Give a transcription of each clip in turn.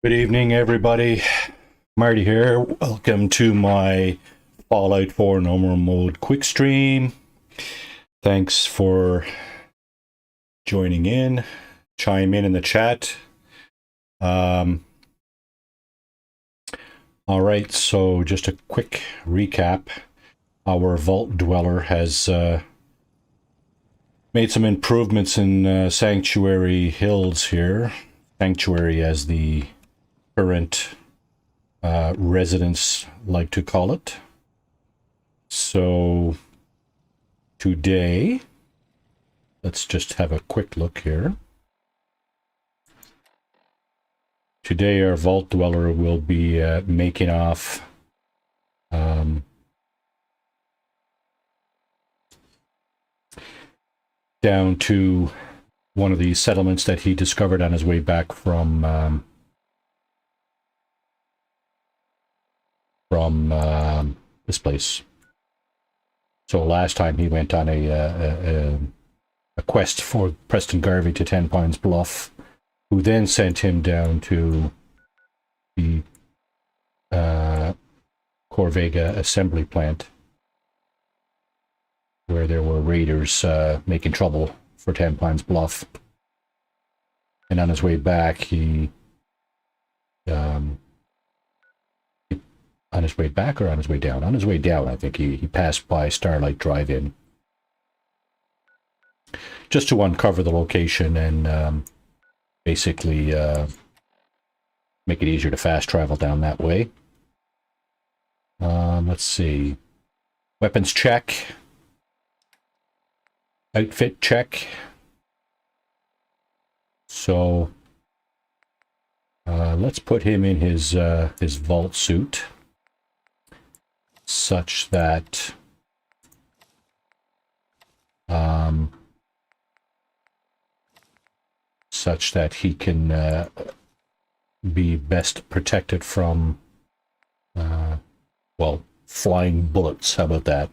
Good evening, everybody. Marty here. Welcome to my Fallout 4 normal mode quick stream. Thanks for joining in. Chime in the chat. All right, so just a quick recap. Our Vault Dweller has made some improvements in Sanctuary Hills here. Sanctuary as the current residents like to call it. So today, let's just have a quick look here. Today our Vault Dweller will be making off down to one of the settlements that he discovered on his way back from this place. So last time he went on a quest for Preston Garvey to 10 Pines Bluff, who then sent him down to the Corvega assembly plant, where there were raiders making trouble for 10 Pines Bluff. And on his way back, on his way back or on his way down? On his way down, I think he passed by Starlight Drive-in just to uncover the location and basically make it easier to fast travel down that way. Let's see. Weapons check. Outfit check. So let's put him in his vault suit, such that he can be best protected from well, flying bullets. How about that?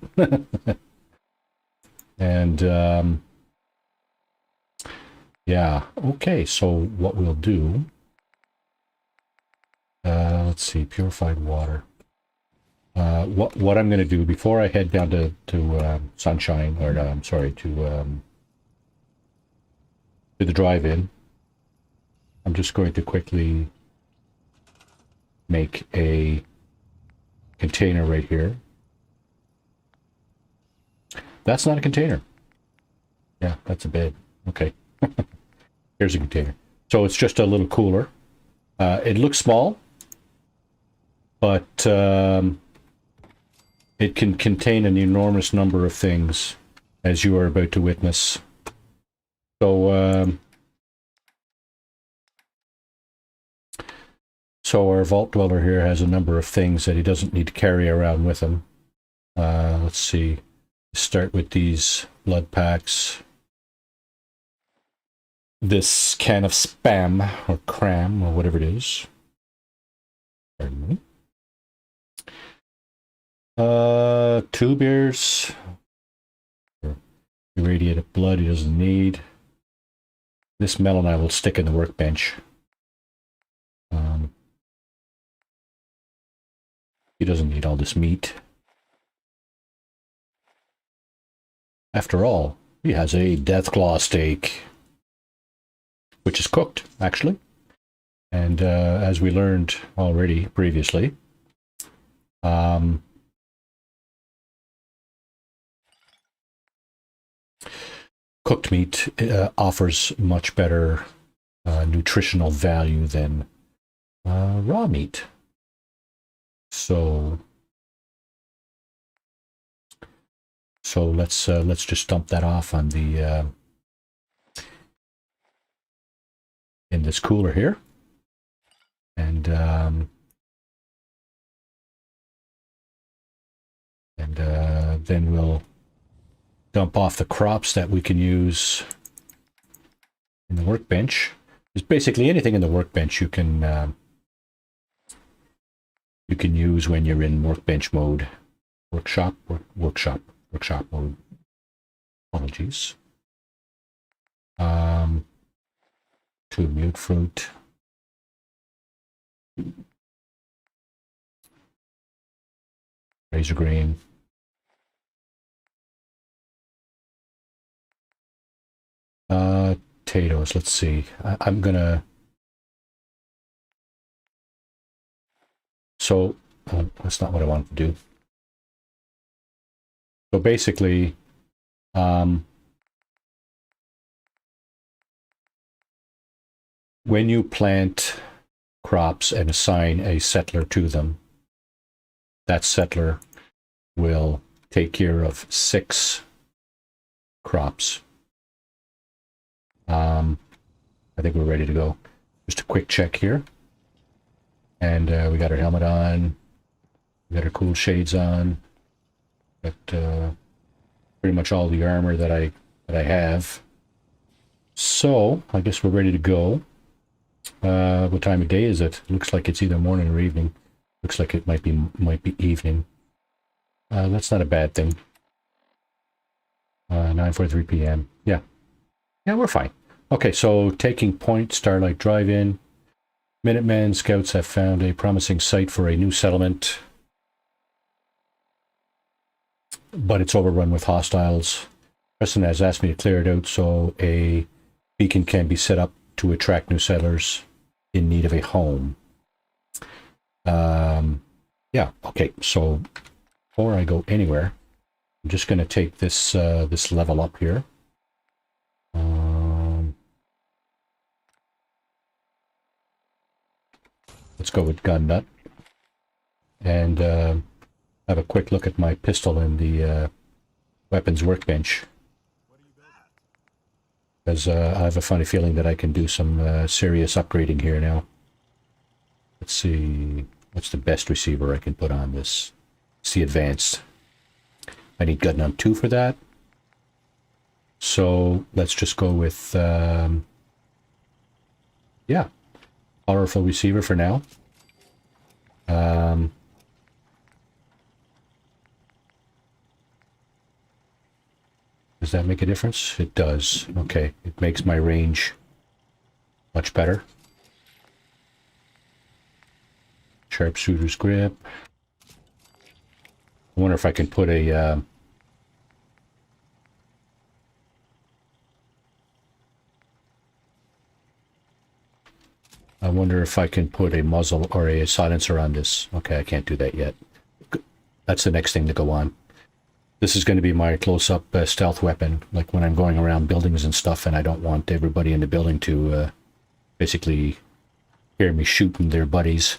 And yeah, okay, so what we'll do, let's see, purified water. What I'm going to do before I head down to Sunshine, or I'm sorry, to the drive-in, I'm just going to quickly make a container right here. That's not a container. Yeah, that's a bed. Okay. Here's a container. So it's just a little cooler. It looks small, but it can contain an enormous number of things, as you are about to witness. So, our Vault Dweller here has a number of things that he doesn't need to carry around with him. Let's see. Start with these blood packs. This can of spam, or cram, or whatever it is. Pardon me. 2 beers. Irradiated blood he doesn't need. This melon I will stick in the workbench. He doesn't need all this meat. After all, he has a Deathclaw steak, which is cooked, actually. And as we learned already previously, cooked meat offers much better nutritional value than raw meat. So let's just dump that off on the in this cooler here, and then we'll dump off the crops that we can use in the workbench. There's basically anything in the workbench you can use when you're in workbench mode. Workshop mode. Apologies. To mute fruit. Razor green. Potatoes. Let's see. I'm gonna. So that's not what I want to do. So basically, when you plant crops and assign a settler to them, that settler will take care of 6 crops. I think we're ready to go. Just a quick check here. And we got our helmet on. We got our cool shades on. Got pretty much all the armor that I have. So I guess we're ready to go. What time of day is it? Looks like it's either morning or evening. Looks like it might be evening. That's not a bad thing. 9:43 p.m. Yeah, we're fine. Okay, so taking point, Starlight Drive-in. Minutemen scouts have found a promising site for a new settlement, but it's overrun with hostiles. Preston has asked me to clear it out so a beacon can be set up to attract new settlers in need of a home. Yeah, okay, so before I go anywhere, I'm just going to take this this level up here. Let's go with gun nut. And have a quick look at my pistol in the weapons workbench. Because I have a funny feeling that I can do some serious upgrading here now. Let's see, what's the best receiver I can put on this? It's the advanced. I need gun nut 2 for that. So let's just go with, yeah, powerful receiver for now. Does that make a difference? It does. Okay, it makes my range much better. Sharpshooter's grip. I wonder if I can put a... I wonder if I can put a muzzle or a silencer on this. Okay, I can't do that yet. That's the next thing to go on. This is going to be my close-up stealth weapon, like when I'm going around buildings and stuff and I don't want everybody in the building to basically hear me shooting their buddies.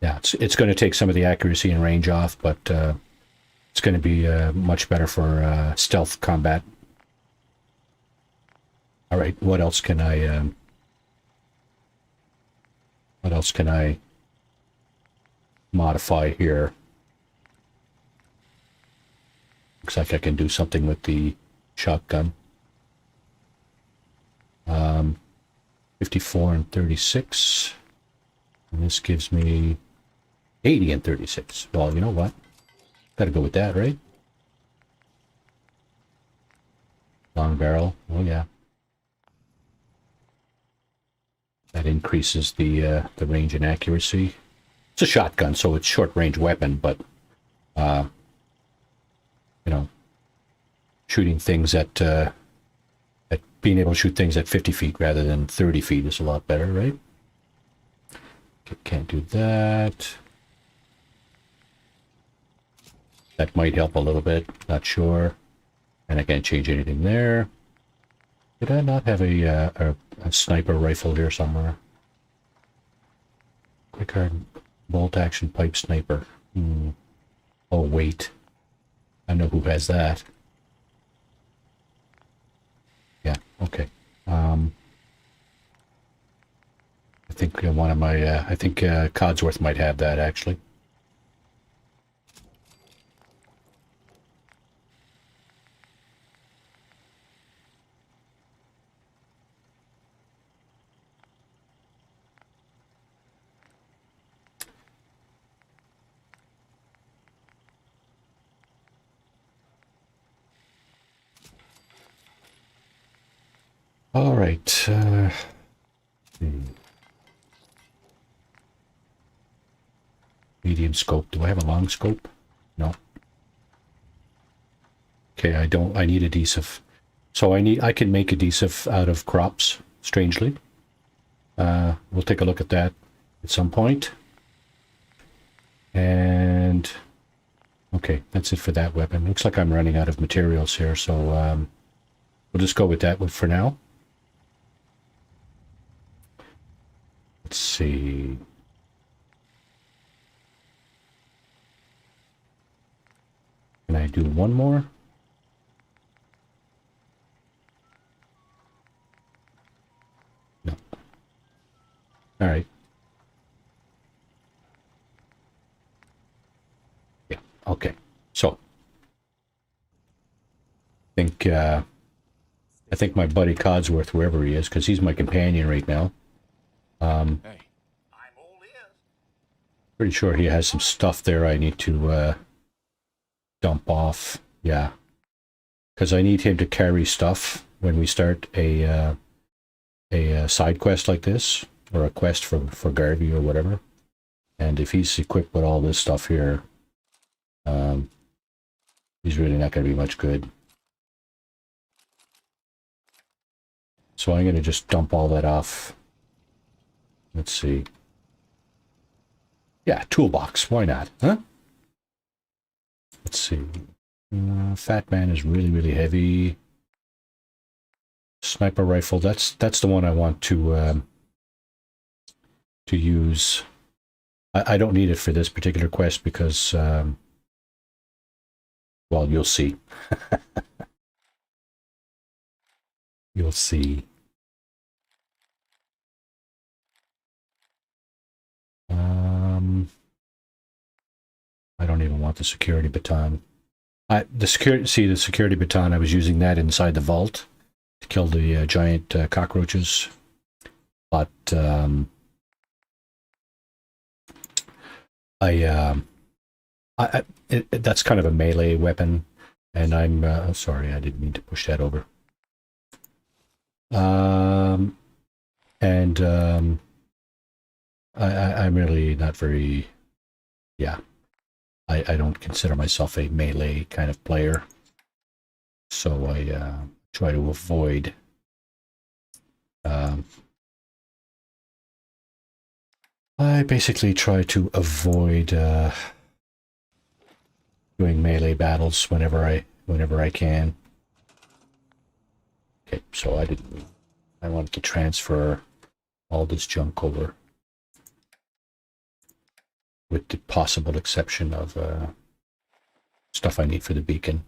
Yeah, it's going to take some of the accuracy and range off, but it's going to be much better for stealth combat. All right, what else can I modify here? Looks like I can do something with the shotgun. 54 and 36. And this gives me 80 and 36. Well, you know what? Gotta go with that, right? Long barrel. Oh, yeah. That increases the range and accuracy. It's a shotgun, so it's short-range weapon, but, you know, shooting things at being able to shoot things at 50 feet rather than 30 feet is a lot better, right? Can't do that. That might help a little bit, not sure. And I can't change anything there. Did I not have a sniper rifle here somewhere? Quick hard bolt action pipe sniper. Oh, wait. I know who has that. Yeah, okay. I think one of my, I think Codsworth might have that, actually. All right. Medium scope. Do I have a long scope? No. Okay, I don't. I need adhesive. So I can make adhesive out of crops, strangely. We'll take a look at that at some point. And okay, that's it for that weapon. Looks like I'm running out of materials here, so we'll just go with that one for now. Let's see. Can I do one more? No. All right. Yeah. Okay. So I think my buddy Codsworth, wherever he is, because he's my companion right now. Hey, I'm all ears. Pretty sure he has some stuff there I need to dump off. Yeah, because I need him to carry stuff when we start a side quest like this, or a quest for Garvey or whatever. And if he's equipped with all this stuff here, he's really not going to be much good. So I'm going to just dump all that off. Let's see. Yeah, toolbox. Why not? Huh? Let's see. Fat Man is really, really heavy. Sniper rifle. That's the one I want to use. I don't need it for this particular quest because, well, you'll see. You'll see. I don't even want the security baton. The security baton, I was using that inside the vault to kill the giant cockroaches. But that's kind of a melee weapon, and I'm sorry, I didn't mean to push that over. I'm really not very, yeah. I don't consider myself a melee kind of player, so I try to avoid. I basically try to avoid doing melee battles whenever I can. Okay, so I wanted to transfer all this junk over, with the possible exception of stuff I need for the beacon.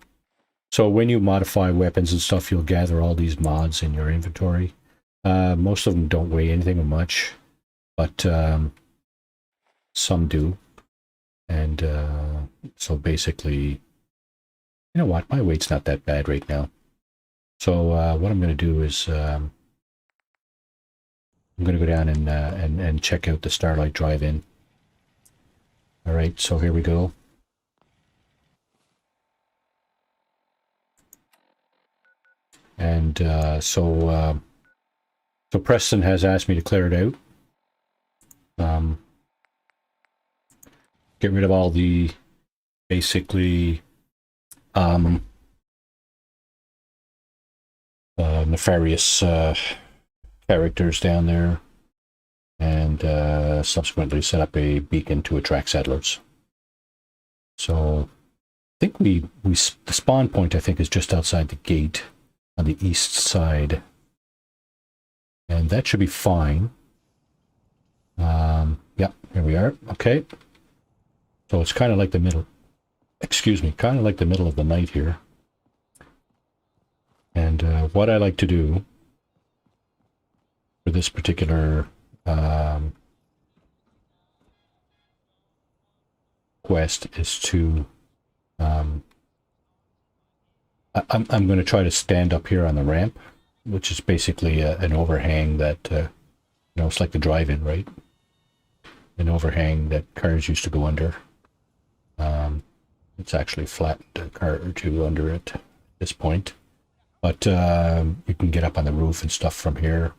So when you modify weapons and stuff, you'll gather all these mods in your inventory. Most of them don't weigh anything or much, but some do. And so basically, you know what? My weight's not that bad right now. So what I'm going to do is I'm going to go down and check out the Starlight Drive-in. All right, so here we go. And so Preston has asked me to clear it out. Get rid of all the basically nefarious characters down there, and subsequently set up a beacon to attract settlers. So I think the spawn point, I think, is just outside the gate on the east side, and that should be fine. Yep, here we are. Okay, so it's kind of like the middle, kind of like the middle of the night here. And what I like to do for this particular quest is to I'm going to try to stand up here on the ramp, which is basically an overhang that you know, it's like the drive-in, right? An overhang that cars used to go under. It's actually flattened a car or two under it at this point. But you can get up on the roof and stuff from here.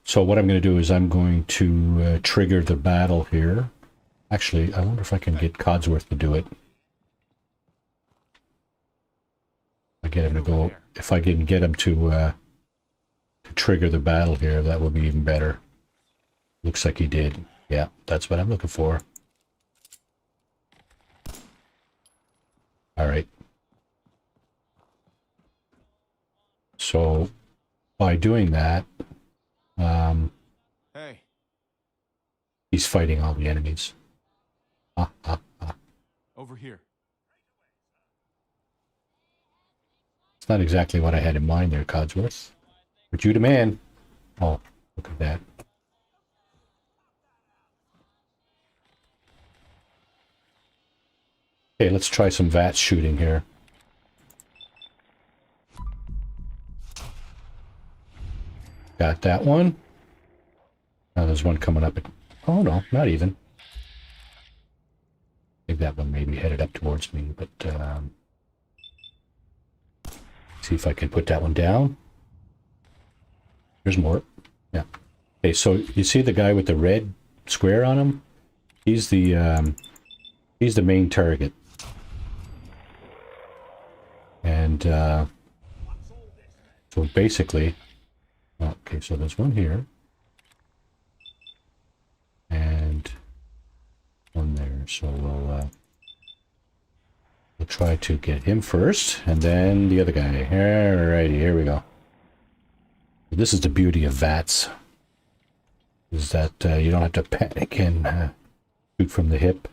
So what I'm going to do is I'm going to trigger the battle here. Actually, I wonder if I can get Codsworth to do it. I get him to go. If I can get him to trigger the battle here, that would be even better. Looks like he did. Yeah, that's what I'm looking for. All right. So by doing that, hey, he's fighting all the enemies. over here. It's not exactly what I had in mind there, Codsworth. But you the man. Oh, look at that. Okay, let's try some VATS shooting here. Got that one. Now there's one coming up. Oh no, not even. I think that one maybe headed up towards me, but see if I can put that one down. There's more. Yeah. Okay, so you see the guy with the red square on him? He's the main target. And so basically, okay, so there's one here. And one there. So we'll try to get him first, and then the other guy. Alrighty, here we go. This is the beauty of VATS, is that you don't have to panic and shoot from the hip.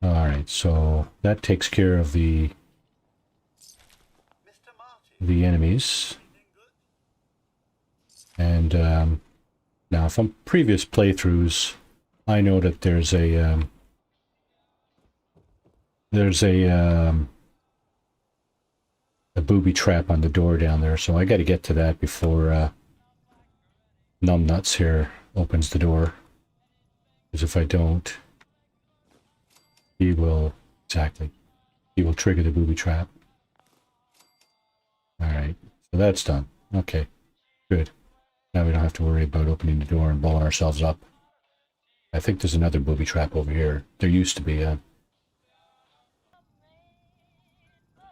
Alright, so that takes care of the enemies. And now from previous playthroughs, I know that there's a booby trap on the door down there, so I got to get to that before Numbnuts here opens the door. Because if I don't, he will trigger the booby trap. Alright, so that's done. Okay, good. Now we don't have to worry about opening the door and blowing ourselves up. I think there's another booby trap over here. There used to be a...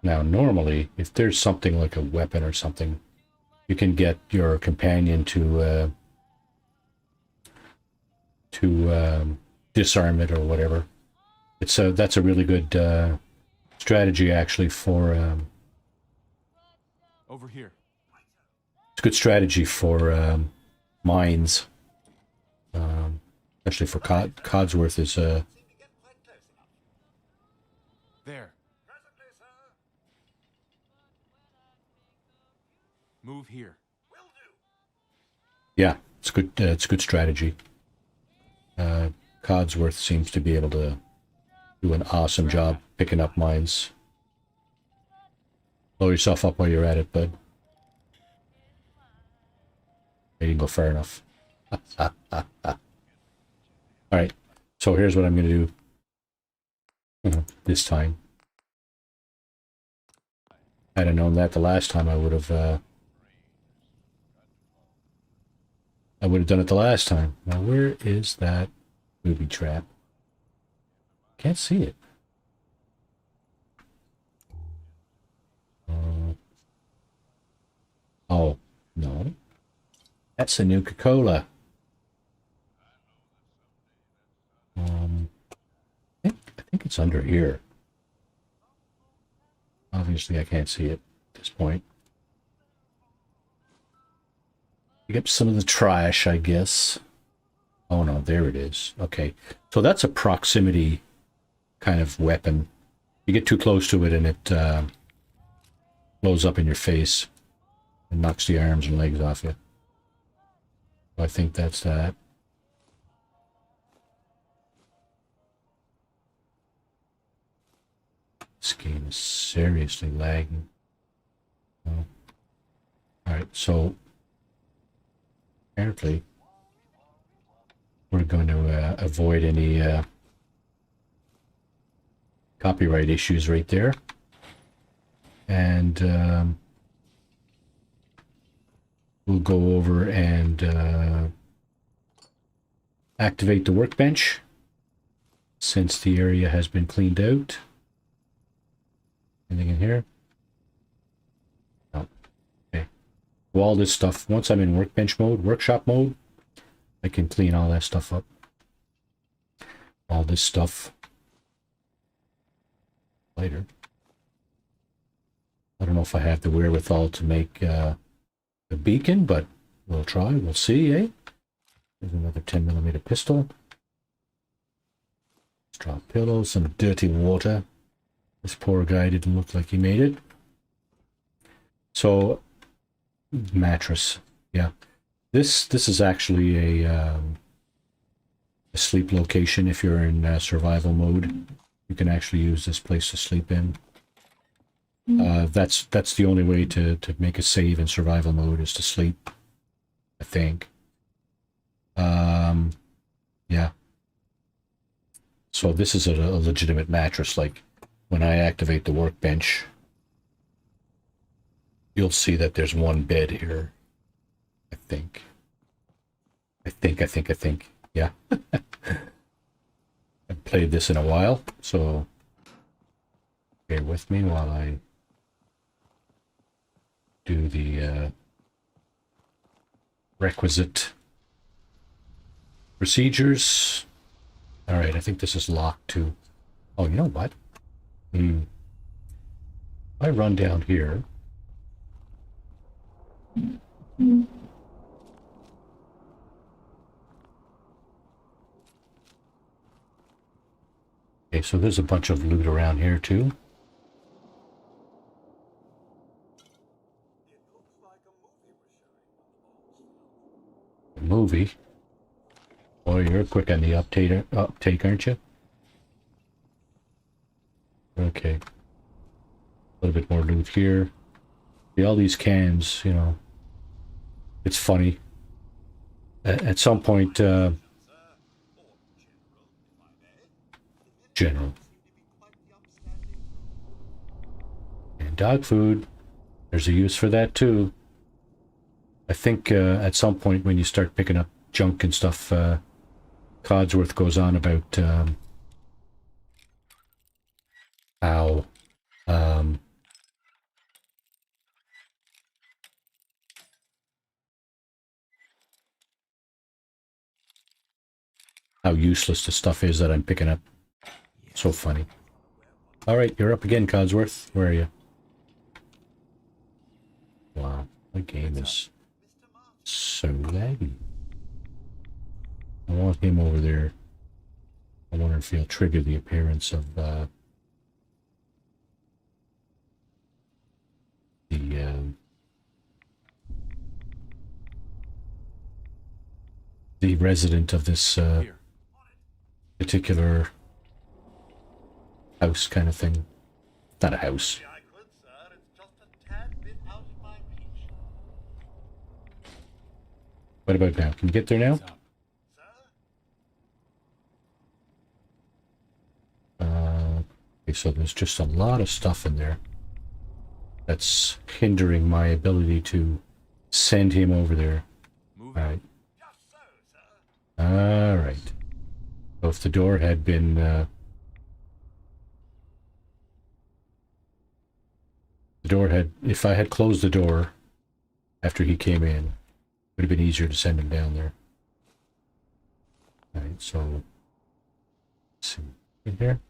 Now, normally, if there's something like a weapon or something, you can get your companion to disarm it or whatever. That's a really good strategy, actually, for... Over here. It's a good strategy for mines. Especially for Codsworth is... There. Move here. Yeah, it's good. It's a good strategy. Codsworth seems to be able to do an awesome job picking up mines. Blow yourself up while you're at it, bud. You didn't go far enough. Alright, so here's what I'm going to do this time. Had I known that the last time, I would have done it the last time. Now, where is that booby trap? Can't see it. Oh, no. That's a Nuka-Cola. I think it's under here. Obviously, I can't see it at this point. Pick up some of the trash, I guess. Oh no, there it is. Okay, so that's a proximity kind of weapon. You get too close to it and it blows up in your face and knocks the arms and legs off you. I think that's that. This game is seriously lagging. Oh. Alright, so apparently we're going to avoid any copyright issues right there. and we'll go over and activate the workbench since the area has been cleaned out. Anything in here? No. Okay. So all this stuff, once I'm in workbench mode, workshop mode, I can clean all that stuff up. All this stuff later. I don't know if I have the wherewithal to make the beacon, but we'll try. We'll see, eh? There's another 10mm pistol. Straw pillow, some dirty water. This poor guy didn't look like he made it. So, mattress. Yeah. This is actually a sleep location. If you're in survival mode, you can actually use this place to sleep in. That's the only way to make a save in survival mode is to sleep, I think. Yeah. So this is a legitimate mattress. Like when I activate the workbench, you'll see that there's one bed here. I think. Yeah. I've played this in a while, so bear with me while I do the requisite procedures. All right, I think this is locked too. Oh, you know what? I run down here. Okay, so there's a bunch of loot around here too. A movie? Boy, you're quick on the uptake, aren't you? Okay. A little bit more loot here. See, all these cans, you know. It's funny. At some point, General. And dog food. There's a use for that too. I think at some point when you start picking up junk and stuff, Codsworth goes on about how how useless the stuff is that I'm picking up. So funny. All right, you're up again, Codsworth. Where are you? Wow, the game is so laggy. I want him over there. I wonder if he'll trigger the appearance of the resident of this particular house kind of thing. Not a house. What about now? Can you get there now? Okay, so there's just a lot of stuff in there that's hindering my ability to send him over there. Alright. Alright. So if the door had been if I had closed the door after he came in, it would have been easier to send him down there. Alright, so let's see. In here.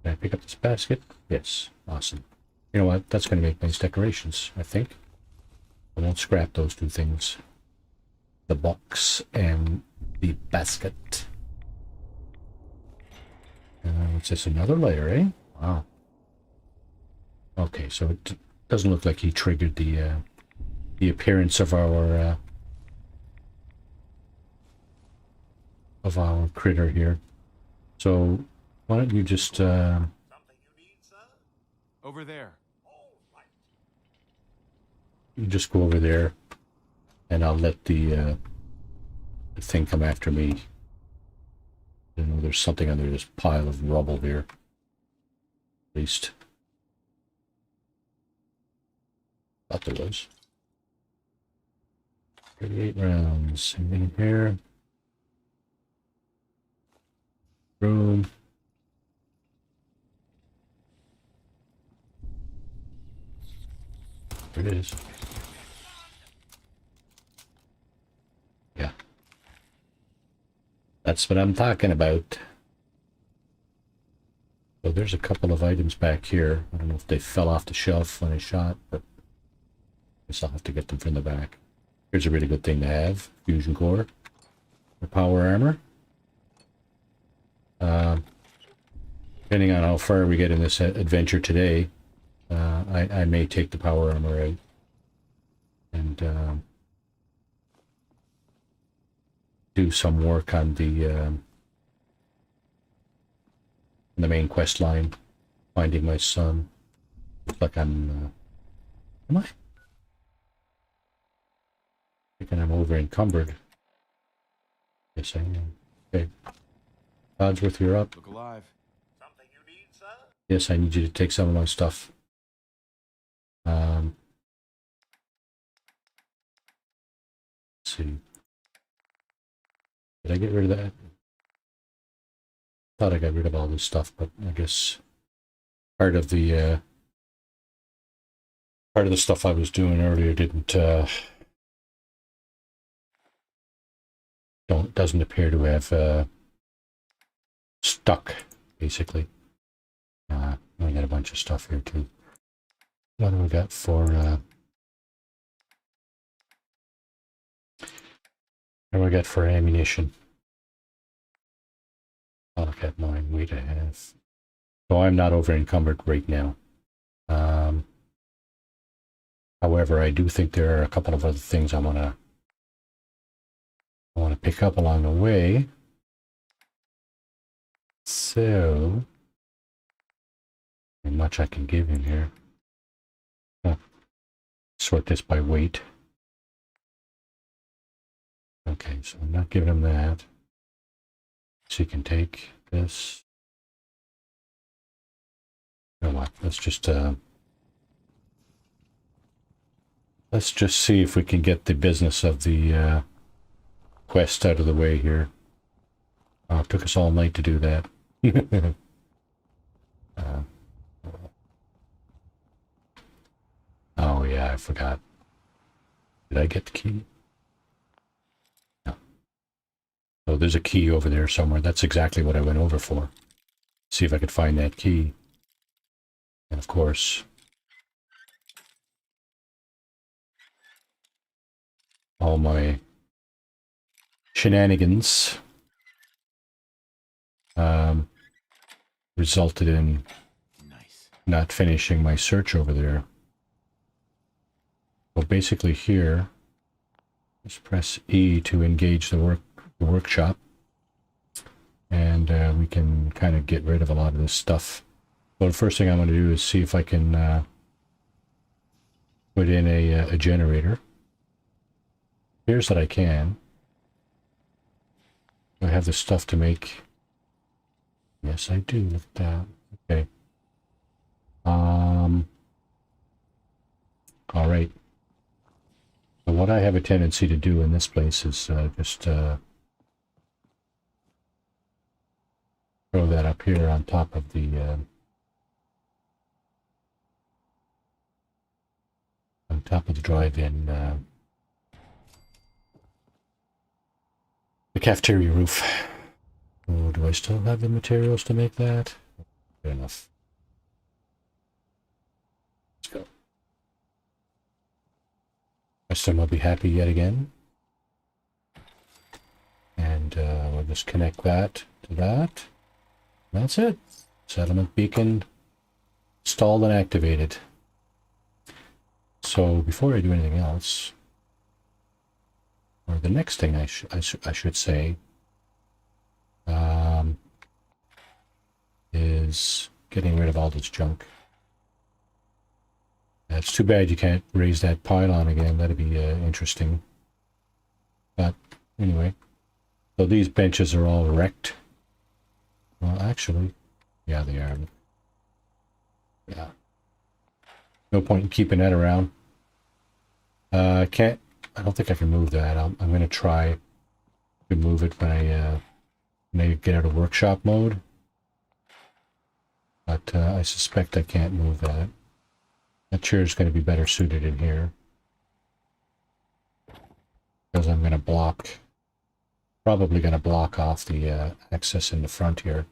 Can I pick up this basket? Yes. Awesome. You know what? That's going to make nice decorations, I think. I won't scrap those two things. The box and the basket. What's this? Another layer, eh? Wow. Okay, so it doesn't look like he triggered the appearance of our critter here. So why don't you just Something you need, sir? Over there. You just go over there, and I'll let the thing come after me. You know, there's something under this pile of rubble here. At least. Thought there was. 38 rounds. Anything here? Room. There it is. Yeah. That's what I'm talking about. So there's a couple of items back here. I don't know if they fell off the shelf when I shot, but I guess I'll have to get them from the back. Here's a really good thing to have. Fusion core. The power armor. Depending on how far we get in this adventure today, I may take the power armor out and do some work on the main quest line, finding my son. Looks like am I? Thinking I'm over encumbered. Yes, I am. Okay. Codsworth, you're up. Look alive. Something you need, sir? Yes, I need you to take some of my stuff. Let's see. Did I get rid of that? Thought I got rid of all this stuff, but I guess part of the stuff I was doing earlier doesn't appear to have stuck, basically. I got a bunch of stuff here too. What do we got for what do we got for ammunition? I'll look at mine. Wait, I have. So I'm not over encumbered right now. However, I do think there are a couple of other things I want to pick up along the way. So, not much I can give him here. Sort this by weight. Okay, so I'm not giving him that. So he can take this. You know what? Let's just see if we can get the business of the quest out of the way here. It took us all night to do that. Oh yeah, I forgot. Did I get the key? No. Oh, there's a key over there somewhere. That's exactly what I went over for. See if I could find that key. And of course, all my shenanigans resulted in not finishing my search over there. Well, basically here, just press E to engage the workshop, and we can kind of get rid of a lot of this stuff. Well, the first thing I'm going to do is see if I can put in a generator. Here's that I can. I have the stuff to make. Yes, I do. Look at that. Okay. All right. So what I have a tendency to do in this place is just throw that up here on top of the drive-in, the cafeteria roof. Oh, do I still have the materials to make that? Good enough. Let's go. Preston will be happy yet again. And we'll just connect that to that. That's it. Settlement beacon installed and activated. So before I do anything else, or the next thing I should say, is getting rid of all this junk. It's too bad you can't raise that pylon again. That'd be interesting. But anyway, so these benches are all wrecked. Well, actually, yeah, they are. Yeah. No point in keeping that around. I don't think I can move that. I'm going to try to move it when I get out of workshop mode. But I suspect I can't move that. That chair is going to be better suited in here. Because I'm going to block, probably going to block off the access in the front here.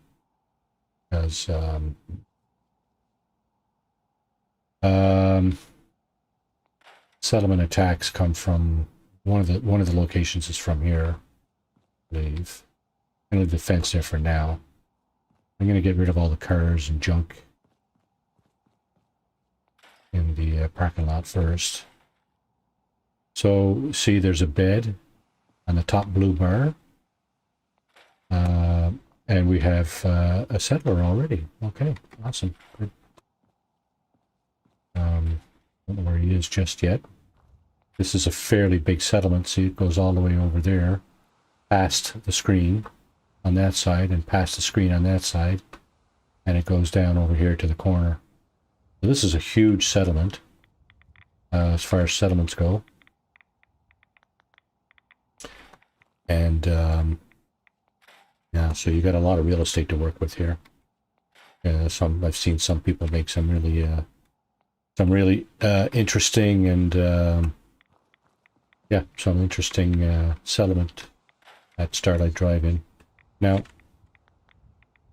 Because settlement attacks come from one of the locations is from here, I believe. I'm going to leave the fence there for now. I'm going to get rid of all the cars and junk in the parking lot first. So, see, there's a bed on the top blue bar. And we have a settler already. Okay, awesome. Good. Don't know where he is just yet. This is a fairly big settlement. See, it goes all the way over there, past the screen on that side, and past the screen on that side. And it goes down over here to the corner. So this is a huge settlement, as far as settlements go. And yeah, so you got a lot of real estate to work with here. I've seen some people make some really interesting and yeah, some interesting settlement at Starlight Drive-in. Now,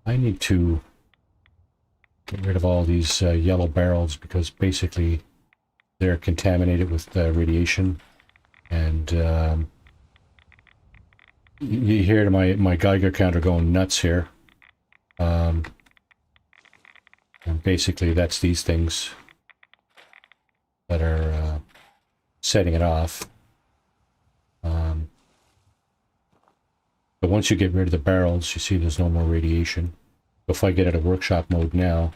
I need to get rid of all these yellow barrels because basically they're contaminated with radiation, and you hear my Geiger counter going nuts here. And basically that's these things that are setting it off. But once you get rid of the barrels, you see there's no more radiation. If I get out of workshop mode now,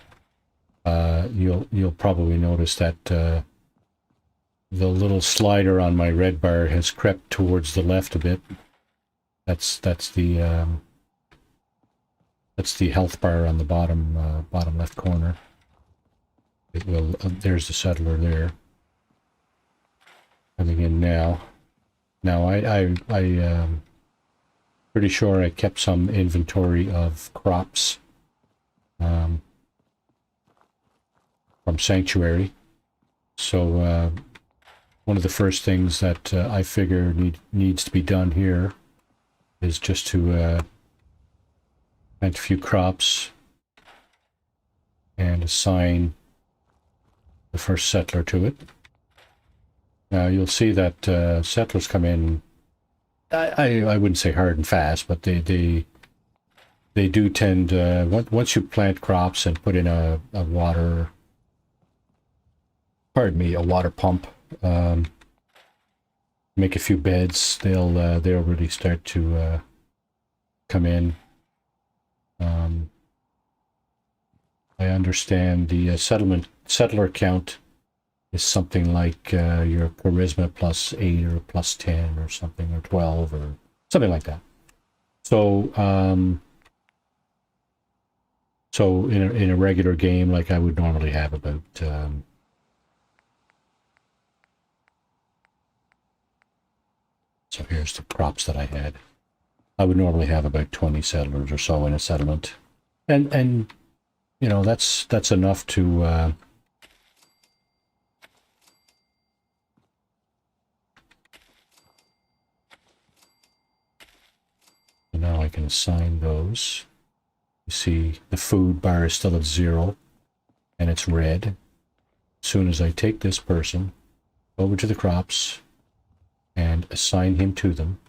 you'll probably notice that the little slider on my red bar has crept towards the left a bit. That's the health bar on the bottom left corner. It will. There's the settler there. Coming in now. Now I pretty sure I kept some inventory of crops from Sanctuary. So one of the first things that I figure needs to be done here is just to plant a few crops and assign the first settler to it. Now you'll see that settlers come in, I wouldn't say hard and fast, but they do tend, once you plant crops and put in a water pump, make a few beds, they'll really start to come in. I understand the settler count is something like your charisma plus 8 or plus 10 or something, or 12 or something like that. So so in a regular game, like I would normally have about so here's the crops that I had. I would normally have about 20 settlers or so in a settlement, and you know that's enough to now I can assign those. You see the food bar is still at 0 and it's red. As soon as I take this person over to the crops and assign him to them,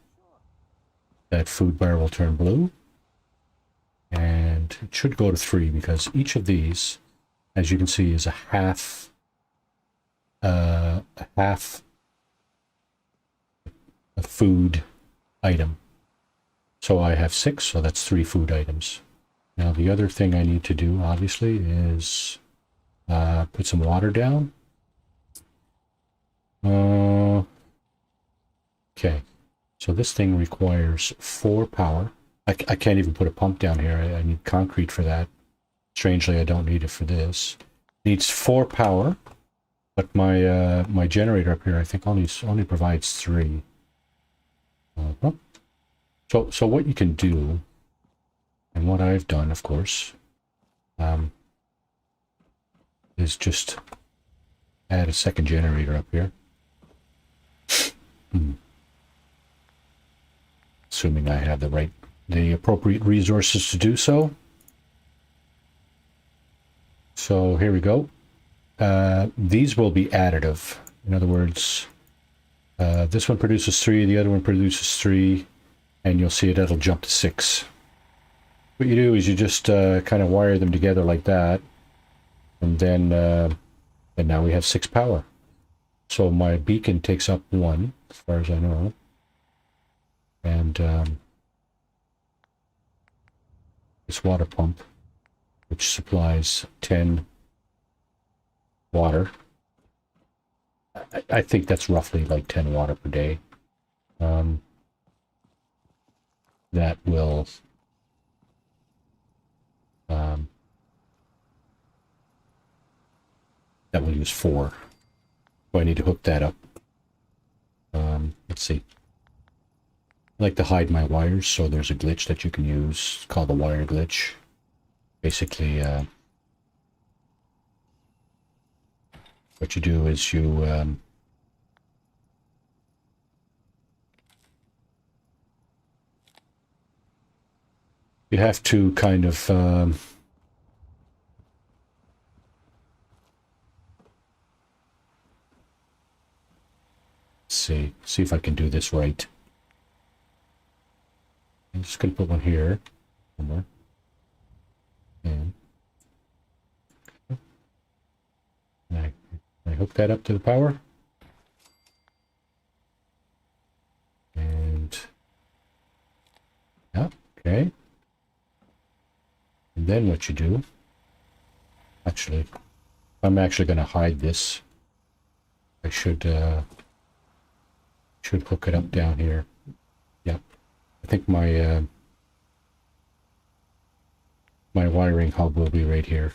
that food bar will turn blue, and it should go to 3 because each of these, as you can see, is a half a food item. So I have 6, so that's 3 food items. Now the other thing I need to do, obviously, is put some water down. Okay, so this thing requires 4 power. I can't even put a pump down here. I need concrete for that. Strangely, I don't need it for this. Needs 4 power, but my my generator up here I think only provides 3. So what you can do, and what I've done, of course, is just add a second generator up here. Assuming I have the appropriate resources to do so. So here we go. These will be additive. In other words, this one produces 3, the other one produces 3, and you'll see it'll jump to 6. What you do is you just kind of wire them together like that, and then and now we have 6 power. So my beacon takes up 1, as far as I know, and this water pump, which supplies 10 water. I think that's roughly like 10 water per day. That will use 4. So I need to hook that up. Let's see. I like to hide my wires, so there's a glitch that you can use called the wire glitch. Basically, what you do is you have to kind of see if I can do this right. I'm just going to put one here somewhere. And I hook that up to the power. And yeah, okay. And then what you do, actually, I'm actually going to hide this. I should hook it up down here. Yep. I think my my wiring hub will be right here.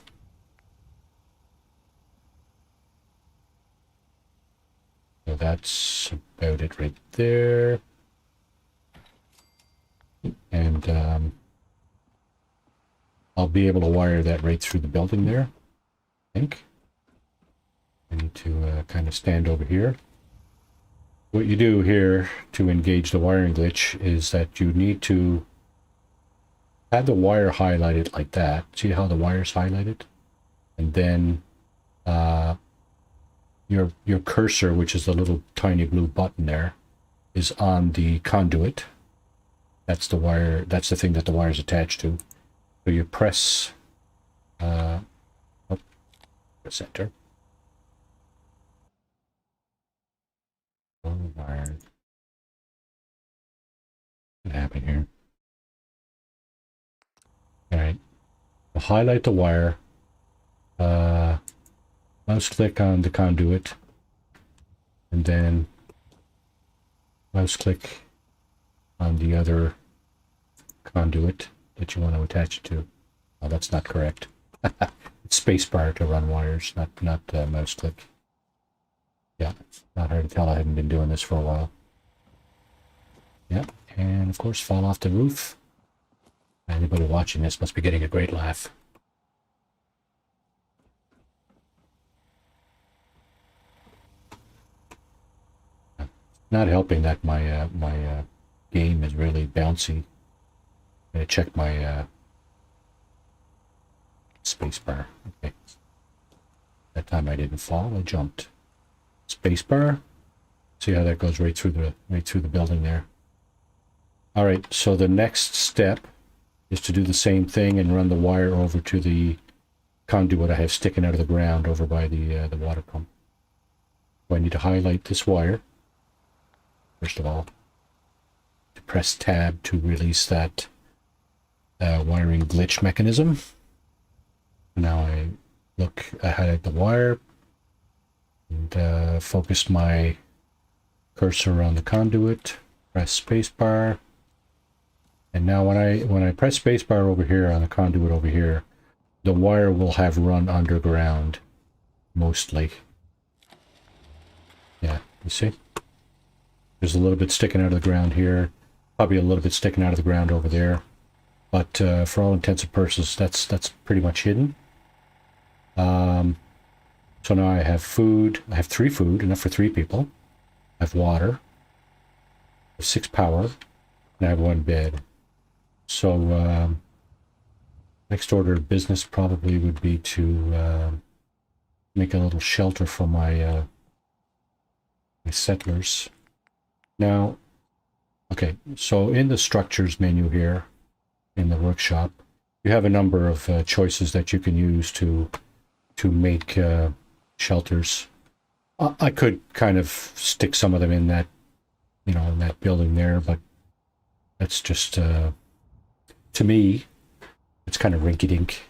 So that's about it right there. And I'll be able to wire that right through the building there, I think. I need to kind of stand over here. What you do here to engage the wiring glitch is that you need to have the wire highlighted like that. See how the wire's highlighted? And then your cursor, which is the little tiny blue button there, is on the conduit. That's the wire, that's the thing that the wire is attached to. So you press press enter. Wire. What happened here? Alright. We'll highlight the wire. Mouse click on the conduit. And then mouse click on the other conduit that you want to attach it to. Oh, that's not correct. It's spacebar to run wires, not mouse click. Yeah, it's not hard to tell. I haven't been doing this for a while. Yeah, and of course fall off the roof. Anybody watching this must be getting a great laugh. Not helping that my my game is really bouncy. I'm gonna check my spacebar. Okay. That time I didn't fall, I jumped. Spacebar. See how that goes right through the building there. All right, so the next step is to do the same thing and run the wire over to the conduit I have sticking out of the ground over by the water pump. So I need to highlight this wire first of all. To press tab to release that wiring glitch mechanism. Now I highlight the wire and focus my cursor on the conduit, press spacebar, and now when I press spacebar over here on the conduit over here, the wire will have run underground, mostly. Yeah, you see? There's a little bit sticking out of the ground here. Probably a little bit sticking out of the ground over there. But for all intents and purposes, that's pretty much hidden. So now I have food. I have 3 food, enough for 3 people. I have water. I have 6 power. And I have 1 bed. So next order of business probably would be to make a little shelter for my my settlers. Now, okay, so in the structures menu here, in the workshop, you have a number of choices that you can use to make shelters. I could kind of stick some of them in that, you know, in that building there, but that's just, to me, it's kind of rinky-dink.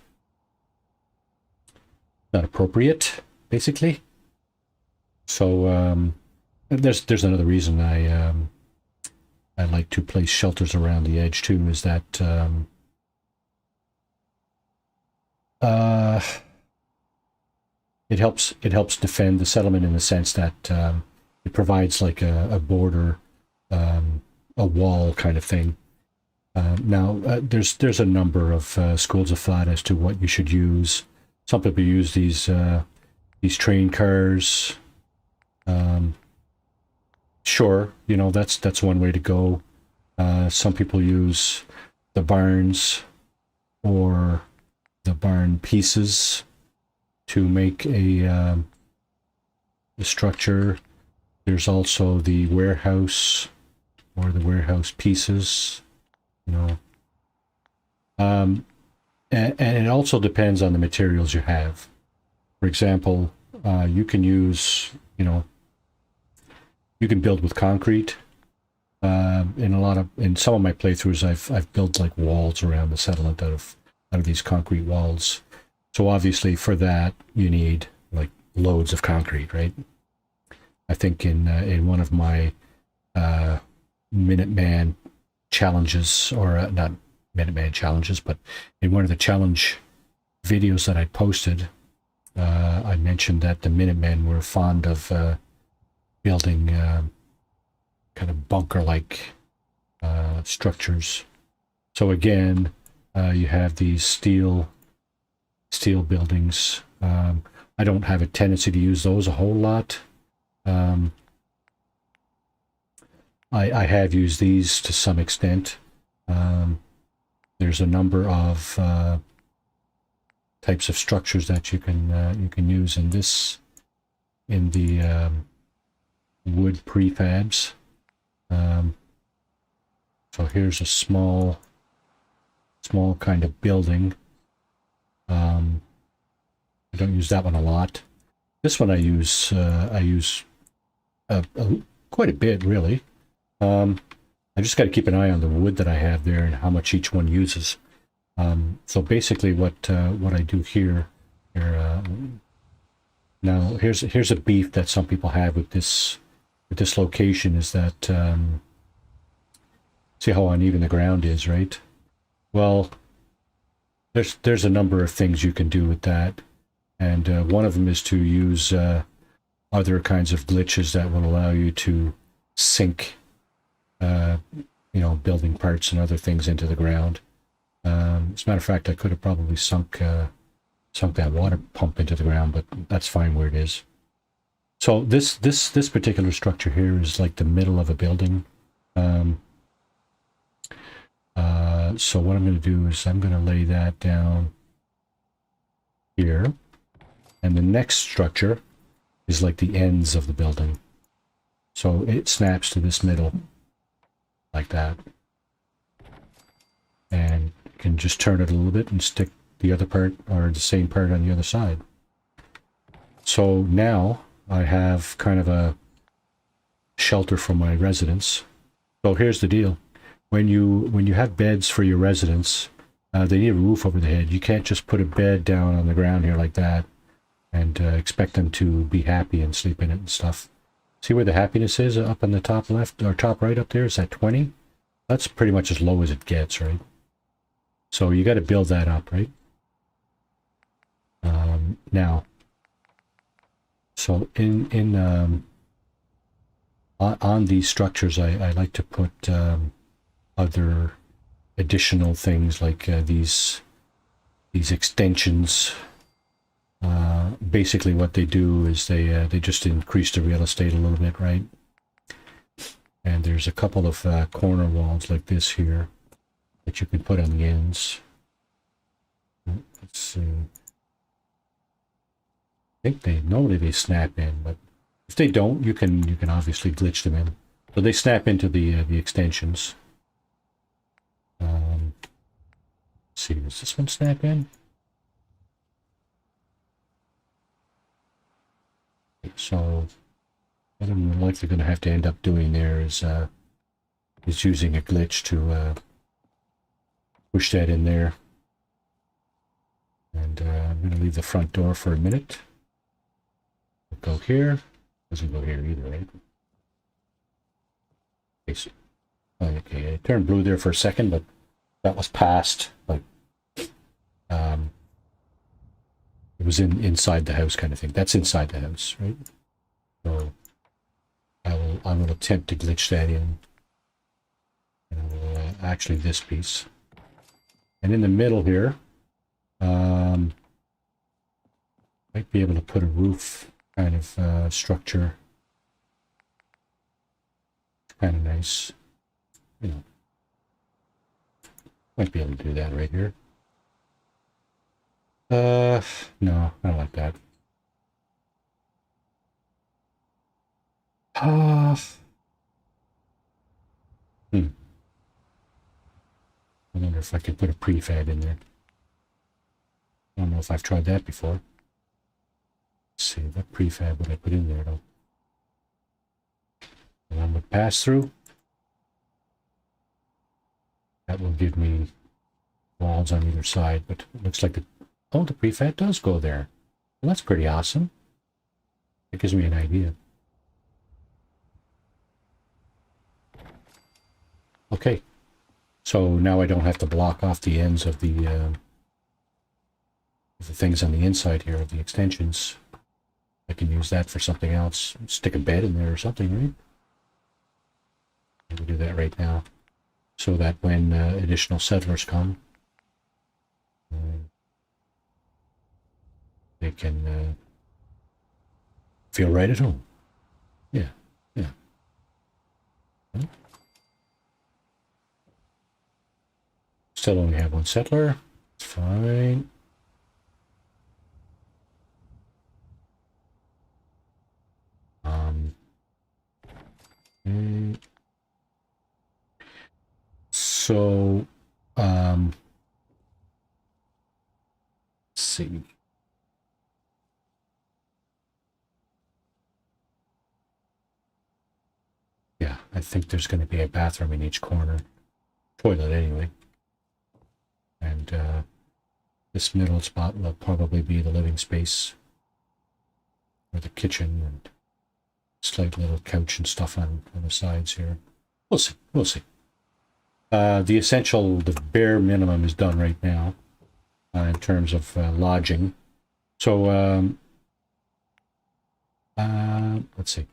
Not appropriate, basically. So there's another reason I like to place shelters around the edge too, is that it helps defend the settlement in the sense that it provides like a border, a wall kind of thing. Now there's a number of schools of thought as to what you should use. Some people use these train cars. Sure, you know, that's one way to go. Some people use the barns or the barn pieces to make a structure. There's also the warehouse or the warehouse pieces, you know. And it also depends on the materials you have. For example, you can use, you know, you can build with concrete. In some of my playthroughs, I've built like walls around the settlement out of these concrete walls. So obviously for that you need like loads of concrete, right? I think in one of my Minuteman challenges, or not Minuteman challenges, but in one of the challenge videos that I posted, I mentioned that the Minutemen were fond of building kind of bunker-like structures. So again, you have these steel buildings. I don't have a tendency to use those a whole lot. I have used these to some extent. There's a number of types of structures that you can use in the wood prefabs. So here's a small kind of building. I don't use that one a lot. This one I use quite a bit, really. I just got to keep an eye on the wood that I have there and how much each one uses. So basically, what I do here, now here's a beef that some people have with this location, is that see how uneven the ground is, right? Well, there's a number of things you can do with that, and one of them is to use other kinds of glitches that will allow you to sink you know, building parts and other things into the ground. As a matter of fact, I could have probably sunk that water pump into the ground, but that's fine where it is. So this particular structure here is like the middle of a building. So what I'm going to do is I'm going to lay that down here, and the next structure is like the ends of the building. So it snaps to this middle, like that. And you can just turn it a little bit and stick the other part, or the same part, on the other side. So now I have kind of a shelter for my residents. So here's the deal. When you have beds for your residents, they need a roof over the head. You can't just put a bed down on the ground here like that and expect them to be happy and sleep in it and stuff. See where the happiness is up on the top left, or top right up there? Is that 20? That's pretty much as low as it gets, right? So you got to build that up, right? Now, So on these structures, I like to put other additional things like these extensions. Basically, what they do is they just increase the real estate a little bit, right? And there's a couple of corner walls like this here that you can put on the ends. Let's see. I think they snap in, but if they don't, you can obviously glitch them in. So they snap into the extensions. Let's see, does this one snap in? So what I'm likely going to have to end up doing there is using a glitch to push that in there. And I'm going to leave the front door for a minute. Go here. Doesn't go here either, right? Okay, it turned blue there for a second, but that was past. Like, it was inside the house kind of thing. That's inside the house, right? So I will attempt to glitch that in. And I will actually this piece. And in the middle here, might be able to put a roof kind of structure. Kind of nice, you know. Might be able to do that right here. No, I don't like that. I wonder if I could put a prefab in there. I don't know if I've tried that before. Let's see, what prefab would I put in there though? The one with pass through. That will give me walls on either side, but it looks like the prefab does go there. Well, that's pretty awesome. It gives me an idea. Okay, so now I don't have to block off the ends of the things on the inside here of the extensions. I can use that for something else. Stick a bed in there or something, right? We'll do that right now, so that when additional settlers come, they can feel right at home. Yeah, yeah. Still only have one settler. It's fine. Okay. So, let's see. Yeah, I think there's going to be a bathroom in each corner. Toilet, anyway. And this middle spot will probably be the living space, or the kitchen, and slight little couch and stuff on the sides here. We'll see. We'll see. The bare minimum is done right now in terms of lodging. So let's see.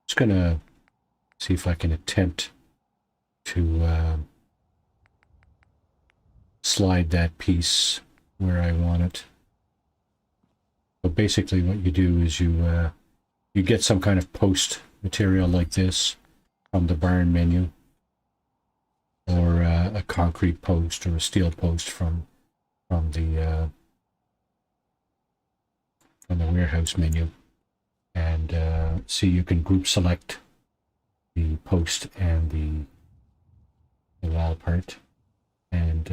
Just gonna see if I can attempt to slide that piece where I want it. So basically, what you do is you get some kind of post material like this from the barn menu, or a concrete post or a steel post from the warehouse menu, and see, you can group select the post and the wall part, and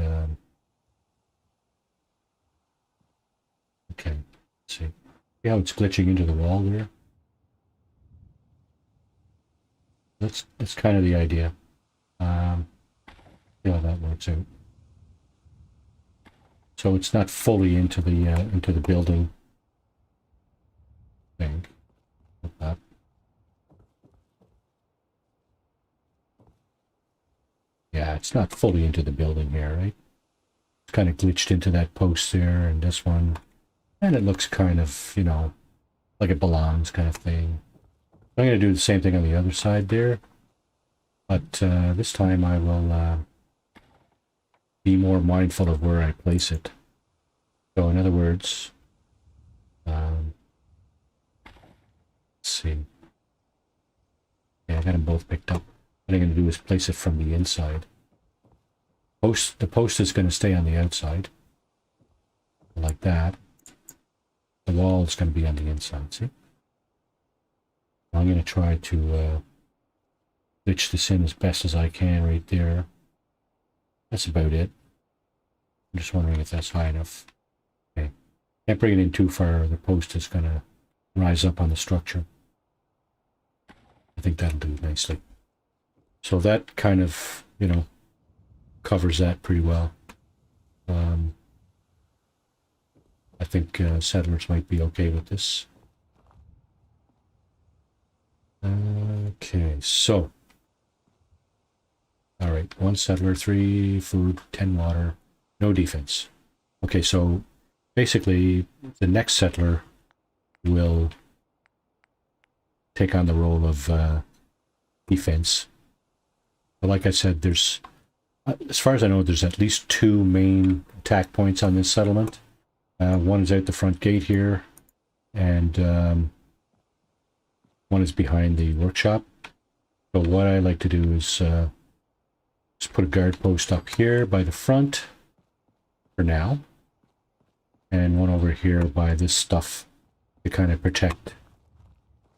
okay, let's see. See how it's glitching into the wall there? That's kind of the idea. See how that works out. So it's not fully into the building thing. Like that. Yeah, it's not fully into the building here, right? It's kind of glitched into that post there and this one, and it looks kind of, you know, like it belongs kind of thing. I'm going to do the same thing on the other side there, but this time I will be more mindful of where I place it. So in other words, let's see. Yeah, I got them both picked up. What I'm going to do is place it from the inside. The post is going to stay on the outside, like that. The wall is going to be on the inside, see? I'm going to try to ditch this in as best as I can right there. That's about it. I'm just wondering if that's high enough. Okay. Can't bring it in too far, the post is going to rise up on the structure. I think that'll do nicely. So that kind of, you know, covers that pretty well. I think settlers might be okay with this. Okay, so. Alright, 1 settler, 3 food, 10 water, no defense. Okay, so basically the next settler will take on the role of defense. But like I said, there's, as far as I know, there's at least 2 main attack points on this settlement. One is out the front gate here, and one is behind the workshop. So what I like to do is just put a guard post up here by the front for now, and one over here by this stuff to kind of protect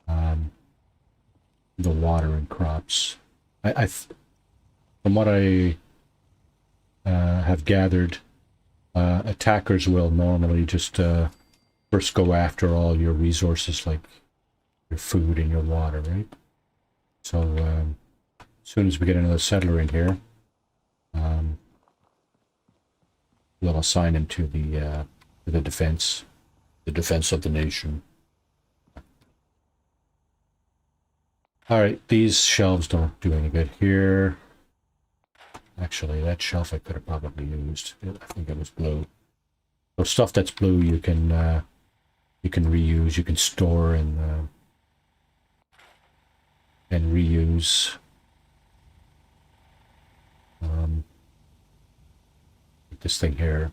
the water and crops. From what I have gathered, attackers will normally just first go after all your resources, like your food and your water, right? So as soon as we get another settler in here, we'll assign him to the defense of the nation. All right, these shelves don't do any good here. Actually, that shelf I could have probably used. I think it was blue. So stuff that's blue, you can reuse, you can store and reuse. This thing here,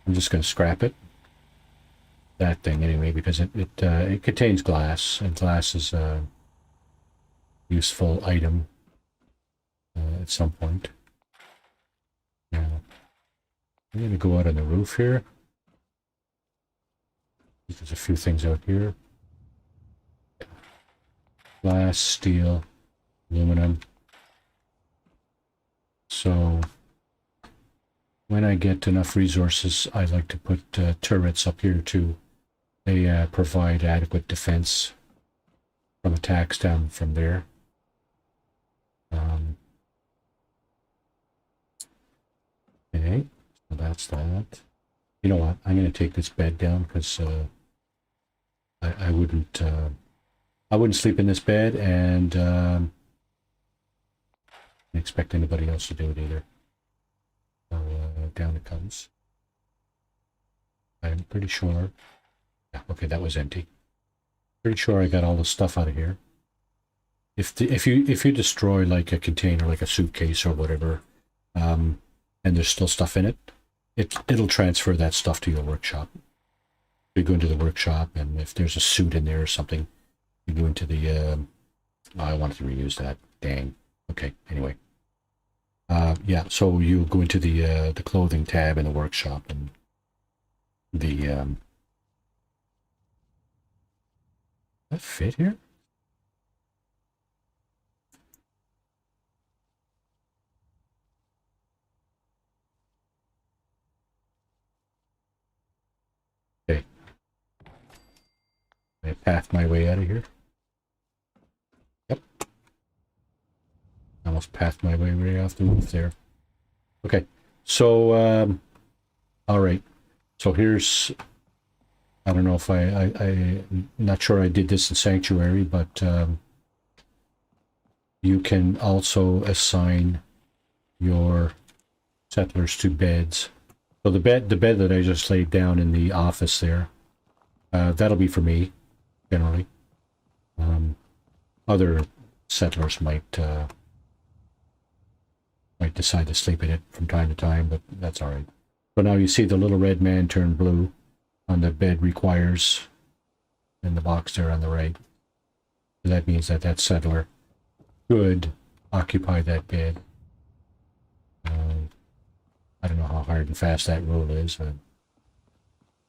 I'm just going to scrap it. That thing anyway, because it contains glass, and glass is a useful item at some point. Now, I'm going to go out on the roof here. There's a few things out here. Glass, steel, aluminum. So when I get enough resources, I like to put turrets up here too. They provide adequate defense from attacks down from there. Okay, so that's that. You know what? I'm going to take this bed down because I wouldn't sleep in this bed, and don't expect anybody else to do it either. So down it comes. I'm pretty sure. Yeah, okay, that was empty. Pretty sure I got all the stuff out of here. If you destroy like a container, like a suitcase or whatever, and there's still stuff in it, it'll transfer that stuff to your workshop. You go into the workshop, and if there's a suit in there or something, you go into the. Oh, I wanted to reuse that. Dang. Okay. Anyway. Yeah. So you go into the clothing tab in the workshop, and the that fit here? Okay. I pathed my way out of here. Yep. Almost pathed my way right off the roof there. Okay. So, all right. So here's, I don't know if I'm not sure I did this in Sanctuary, but you can also assign your settlers to beds. So the bed that I just laid down in the office there, That'll be for me, generally. Other settlers might decide to sleep in it from time to time, but that's all right. So now you see the little red man turn blue on the bed requires in the box there on the right. So that means that that settler could occupy that bed. I don't know how hard and fast that rule is, but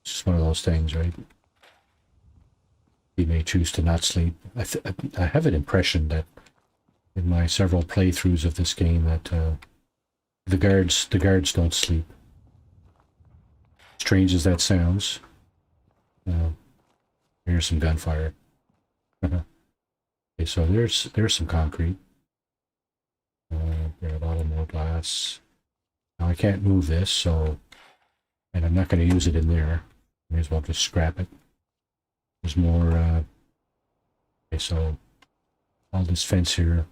it's just one of those things, right? He may choose to not sleep. I have an impression that in my several playthroughs of this game that the guards don't sleep. Strange as that sounds. Here's some gunfire. Okay, so there's some concrete. There a lot of more glass. Now I can't move this, so, and I'm not going to use it in there. May as well just scrap it. There's more. Okay, so all this fence here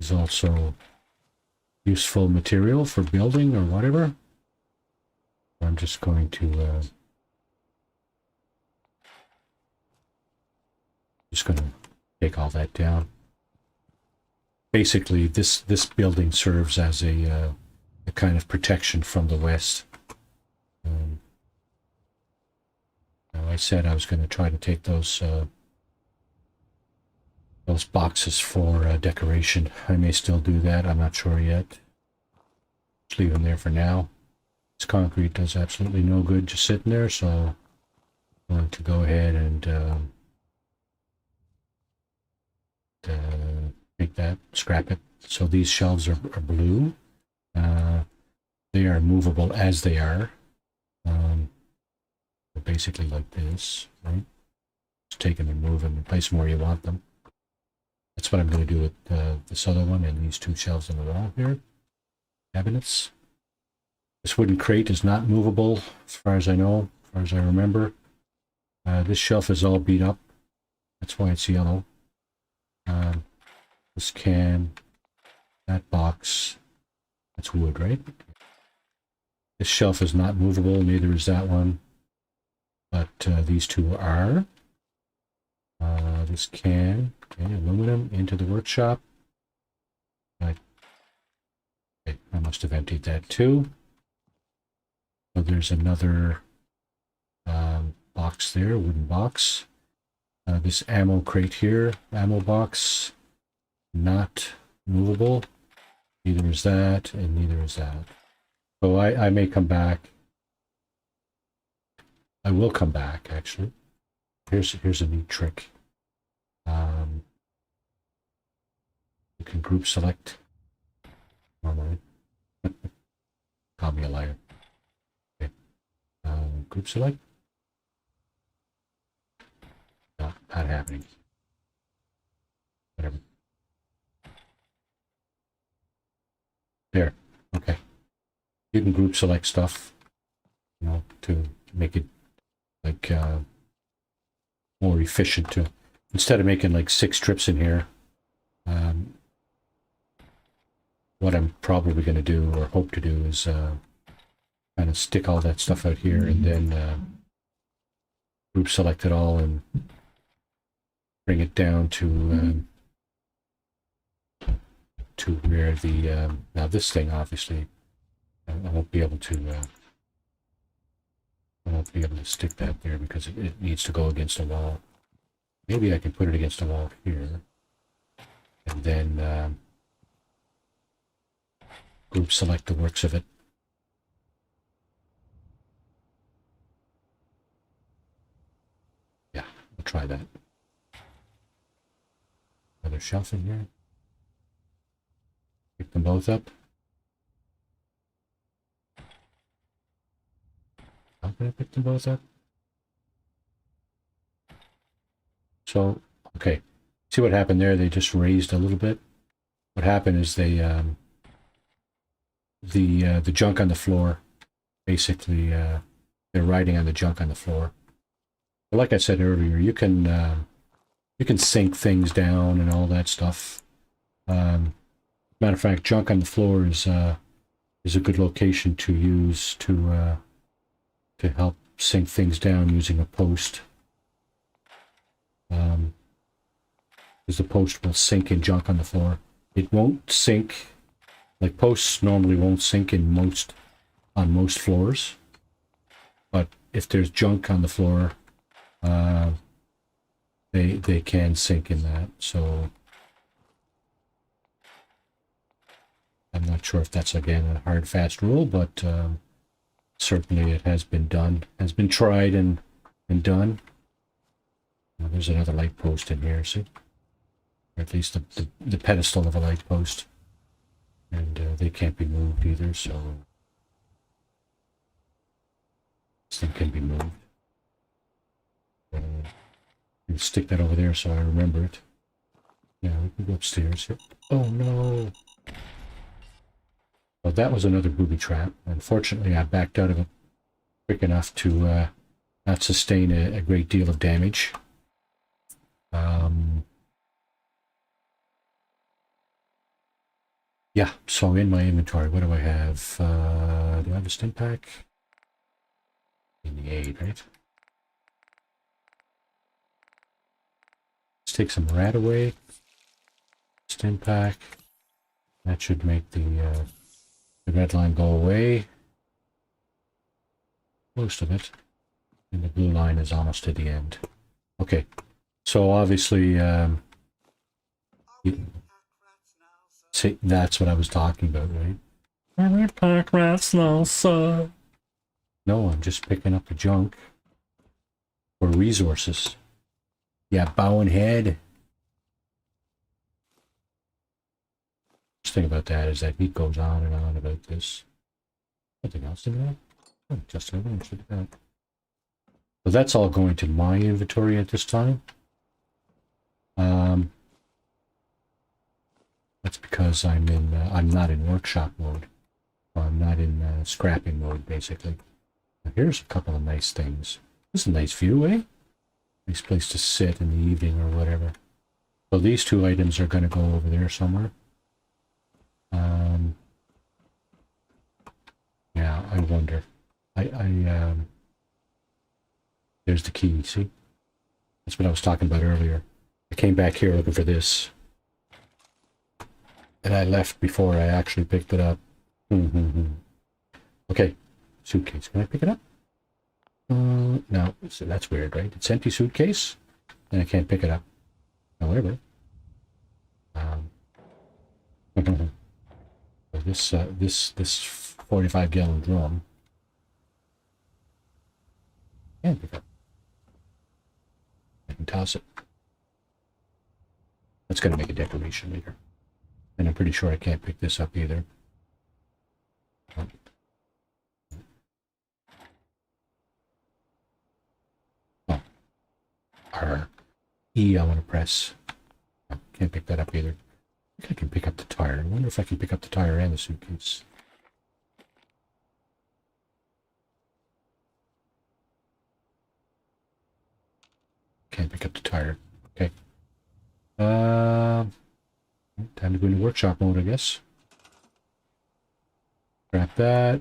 is also useful material for building or whatever. I'm just going to take all that down. Basically, this building serves as a kind of protection from the west. Now I said I was going to try to take those boxes for decoration. I may still do that. I'm not sure yet. Just leave them there for now. This concrete does absolutely no good just sitting there, so I'm going to go ahead and make that, scrap it. So these shelves are blue. They are movable as they are. Basically like this, right? Just take them and move them and place them where you want them. That's what I'm going to do with this other one and these two shelves in the wall here. Cabinets. This wooden crate is not movable, as far as I know, as far as I remember. This shelf is all beat up. That's why it's yellow. This can, that box, that's wood, right? This shelf is not movable, neither is that one. But these two are. This can, okay, aluminum into the workshop. Okay, I must have emptied that too. So there's another box there, wooden box. This ammo crate here, ammo box, not movable. Neither is that, and neither is that. So I may come back. I will come back, actually. Here's a neat trick. You can group select. Normally. Call me a liar. Okay. Group select. No, not happening. Whatever. There. Okay. You can group select stuff, you know, to make it like more efficient. To instead of making like 6 trips in here, what I'm probably going to do or hope to do is kind of stick all that stuff out here and then group select it all and bring it down to where the now this thing obviously I won't be able to stick that there because it needs to go against a wall. Maybe I can put it against a wall here and then group select the works of it. Yeah, we'll try that. Another shelf in here. Pick them both up. How can I pick them both up? So, okay. See what happened there? They just raised a little bit. What happened is they the junk on the floor, basically, they're riding on the junk on the floor. But like I said earlier, you can sink things down and all that stuff. Matter of fact, junk on the floor is a good location to use to help sink things down using a post. Because the post will sink in junk on the floor. It won't sink, like posts normally won't sink on most floors. But if there's junk on the floor, they can sink in that. So I'm not sure if that's again a hard fast rule, but certainly it has been done, has been tried and done. There's another light post in here, see? Or at least the pedestal of a light post. And they can't be moved either, so this thing can be moved. Stick that over there so I remember it. Yeah, we can go upstairs here. Oh no! Well, that was another booby trap. Unfortunately, I backed out of it quick enough to not sustain a great deal of damage. Yeah, so in my inventory, what do I have? Do I have a stim pack? In the aid, right? Let's take some rat away. Stim pack. That should make the red line go away. Most of it. And the blue line is almost to the end. Okay, so obviously, see, that's what I was talking about, right? Pack rats now, sir. No, I'm just picking up the junk for resources. Yeah, bow and head. The thing about that is that he goes on and on about this. Something else in there? Oh, just everything should have. So that's all going to my inventory at this time. That's because I'm not in workshop mode. I'm not in scrapping mode, basically. Now, here's a couple of nice things. This is a nice view, eh? Nice place to sit in the evening or whatever. So these two items are going to go over there somewhere. Yeah, I wonder. There's the key, see? That's what I was talking about earlier. I came back here looking for this. And I left before I actually picked it up. Okay, suitcase. Can I pick it up? No, so that's weird, right? It's empty suitcase, and I can't pick it up. However, this 45-gallon drum I can pick up. I can toss it. That's going to make a decoration later. And I'm pretty sure I can't pick this up either. Oh. R. E I want to press. Oh, can't pick that up either. I think I can pick up the tire. I wonder if I can pick up the tire and the suitcase. Can't pick up the tire. Okay. Time to go into workshop mode, I guess. Scrap that.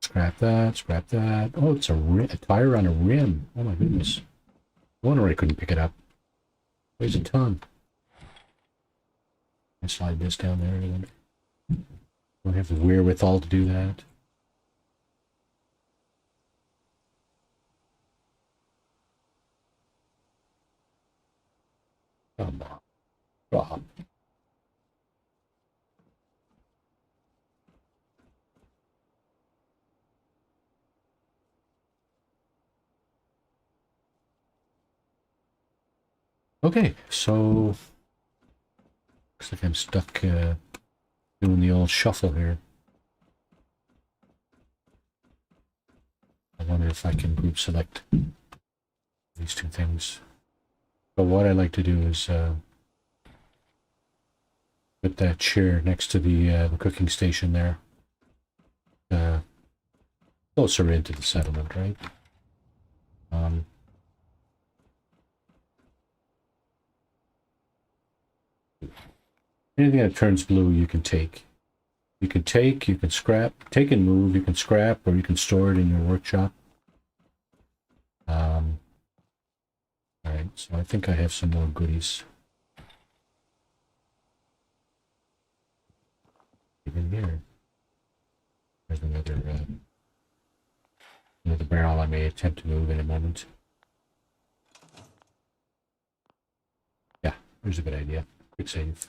Scrap that. Scrap that. Oh, it's a tire on a rim. Oh my goodness. No wonder I couldn't pick it up. Weighs a ton. I slide this down there. Don't have the wherewithal to do that. Come on. Drop. Okay, so looks like I'm stuck doing the old shuffle here. I wonder if I can group select these two things. But what I like to do is put that chair next to the cooking station there, closer into the settlement, right? Anything that turns blue, you can take. You can take, you can scrap, take and move, you can scrap, or you can store it in your workshop. Alright, so I think I have some more goodies. Even here. There's another barrel I may attempt to move in a moment. Yeah, there's a good idea. Quick save.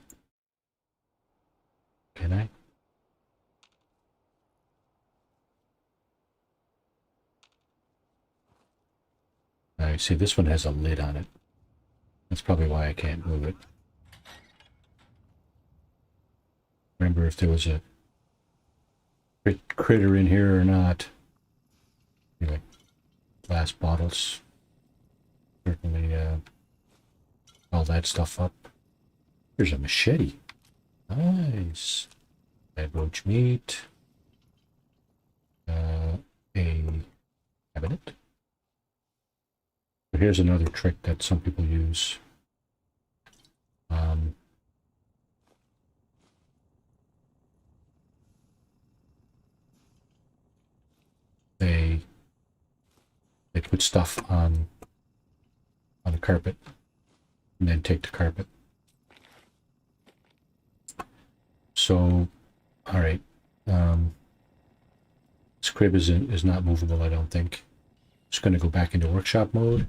Can I? I see this one has a lid on it. That's probably why I can't move it. Remember if there was a critter in here or not. Anyway, glass bottles. Certainly all that stuff up. There's a machete. Nice. Red roach meat. A cabinet. But here's another trick that some people use. They put stuff on the carpet and then take the carpet. So, all right. This crib is not movable, I don't think. Just going to go back into workshop mode.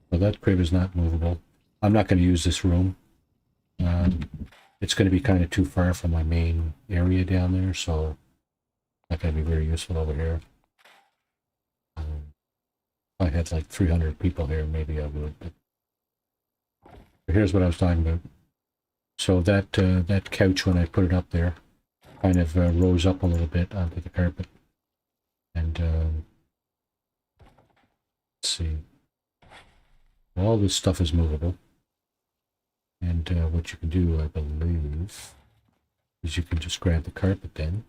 Well, that crib is not movable. I'm not going to use this room. It's going to be kind of too far from my main area down there, so not going to be very useful over here. If I had like 300 people here, maybe I would. But here's what I was talking about. So that couch, when I put it up there, kind of rose up a little bit onto the carpet. And let's see. All this stuff is movable. And what you can do, I believe, is you can just grab the carpet then,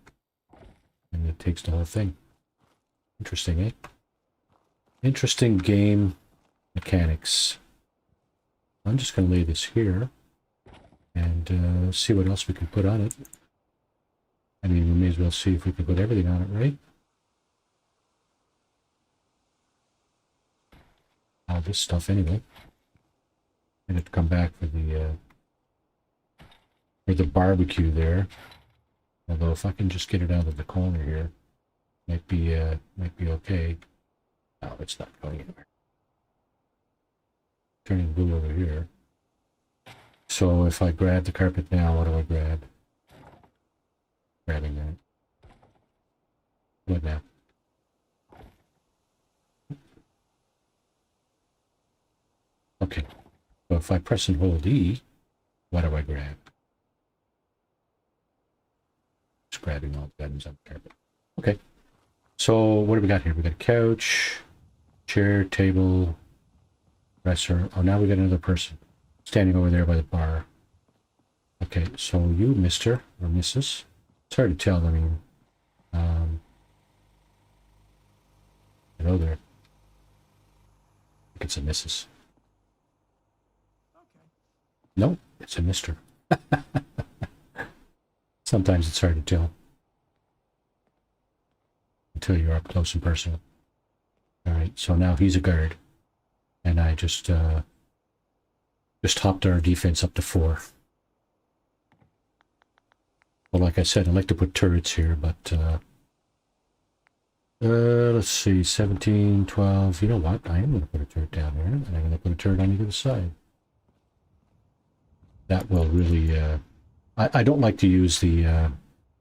and it takes the whole thing. Interesting, eh? Interesting game mechanics. I'm just going to lay this here and see what else we can put on it. I mean, we may as well see if we can put everything on it, right? All this stuff anyway. I have to come back for the barbecue there. Although if I can just get it out of the corner here, might be okay. No, it's not going anywhere. Turning blue over here. So if I grab the carpet now, what do I grab? Grabbing that. What now? Okay. So if I press and hold E, what do I grab? Just grabbing all the items on the carpet. Okay. So what do we got here? We got a couch, chair, table, dresser. Oh, now we got another person standing over there by the bar. Okay, so you, Mr. or Mrs. It's hard to tell. I mean, hello there. I think it's a Mrs. No, it's a Mr. Sometimes it's hard to tell until you're up close and personal. All right, so now he's a guard, and I just hopped our defense up to 4. Well, like I said, I like to put turrets here, but let's see, 17, 12. You know what? I am going to put a turret down here, and I'm going to put a turret on either side. That will really. I don't like to use the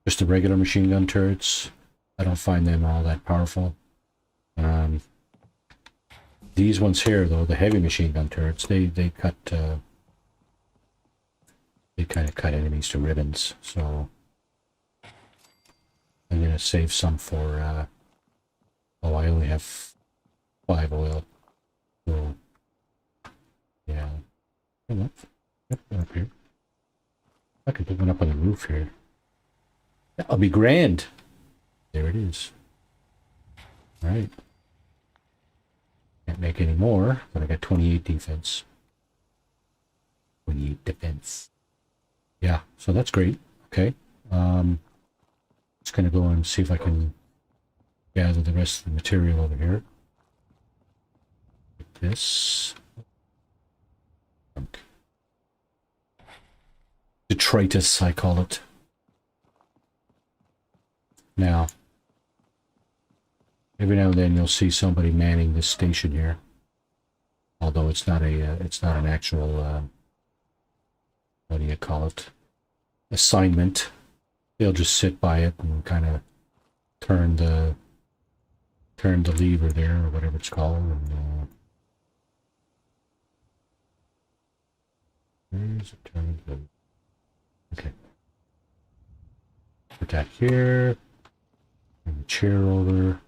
just the regular machine gun turrets. I don't find them all that powerful. These ones here, though, the heavy machine gun turrets, they cut. They kind of cut enemies to ribbons. So I'm gonna save some for. Oh, I only have 5 oil. So yeah. Come on. Yep, up here. I could put one up on the roof here. That'll be grand. There it is. All right. Can't make any more, but I got 28 defense. 28 defense. Yeah, so that's great. Okay. Just gonna go and see if I can gather the rest of the material over here. this. Detritus, I call it. Now, every now and then you'll see somebody manning this station here. Although it's not an actual, what do you call it? Assignment. They'll just sit by it and kind of turn the lever there, or whatever it's called, and where's it turned? Okay. Put that here. Bring the chair over.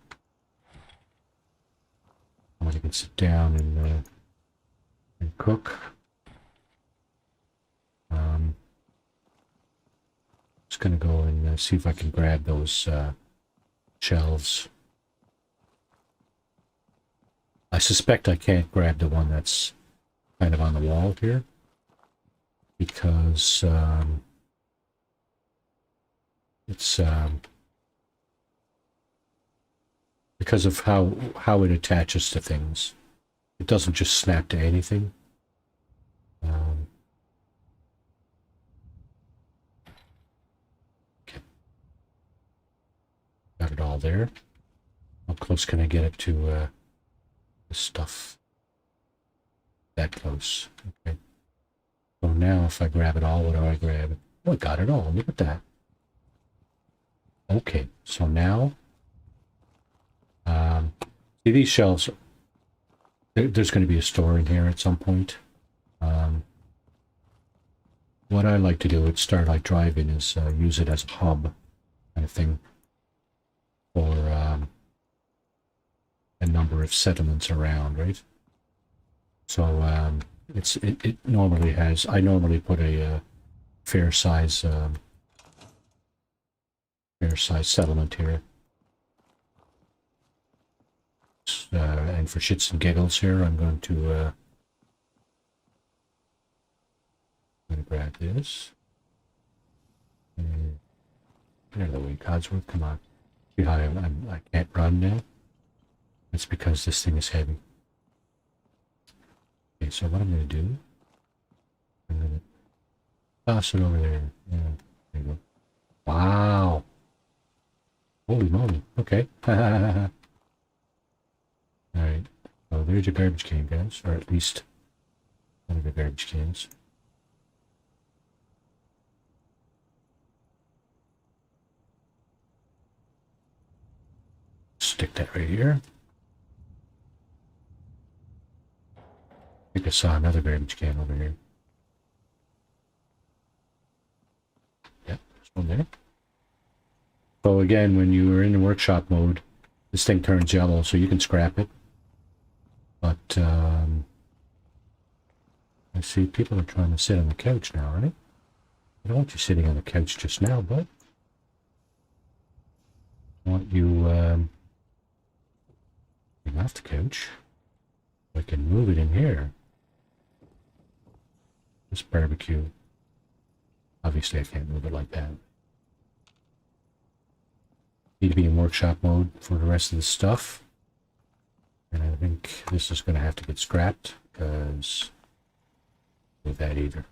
I can sit down and cook. Just gonna go and see if I can grab those shelves. I suspect I can't grab the one that's kind of on the wall here, because it's because of how it attaches to things. It doesn't just snap to anything. Okay. Got it all there. How close can I get it to this stuff? That close. Okay. So now if I grab it all, what do I grab? Oh, I got it all. Look at that. Okay, so now see these shelves, there's going to be a store in here at some point. What I like to do with Starlight Drive-in is use it as a hub kind of thing for a number of settlements around, right? So it normally has, I normally put a fair size settlement here. And for shits and giggles here, I'm going to grab this. There the way, Codsworth, come on. See how I can't run now? It's because this thing is heavy. Okay, so what I'm going to do, I'm going to toss it over there. Yeah, there you go. Wow. Holy moly. Okay. Alright. So there's your garbage can, guys. Or at least one of the garbage cans. Stick that right here. I think I saw another garbage can over here. Yep, there's one there. So again, when you are in the workshop mode, this thing turns yellow, so you can scrap it. But I see people are trying to sit on the couch now, right? I don't want you sitting on the couch just now, bud. I want you off the couch. I can move it in here. This barbecue. Obviously, I can't move it like that. Need to be in workshop mode for the rest of the stuff. And I think this is going to have to get scrapped, because with that either.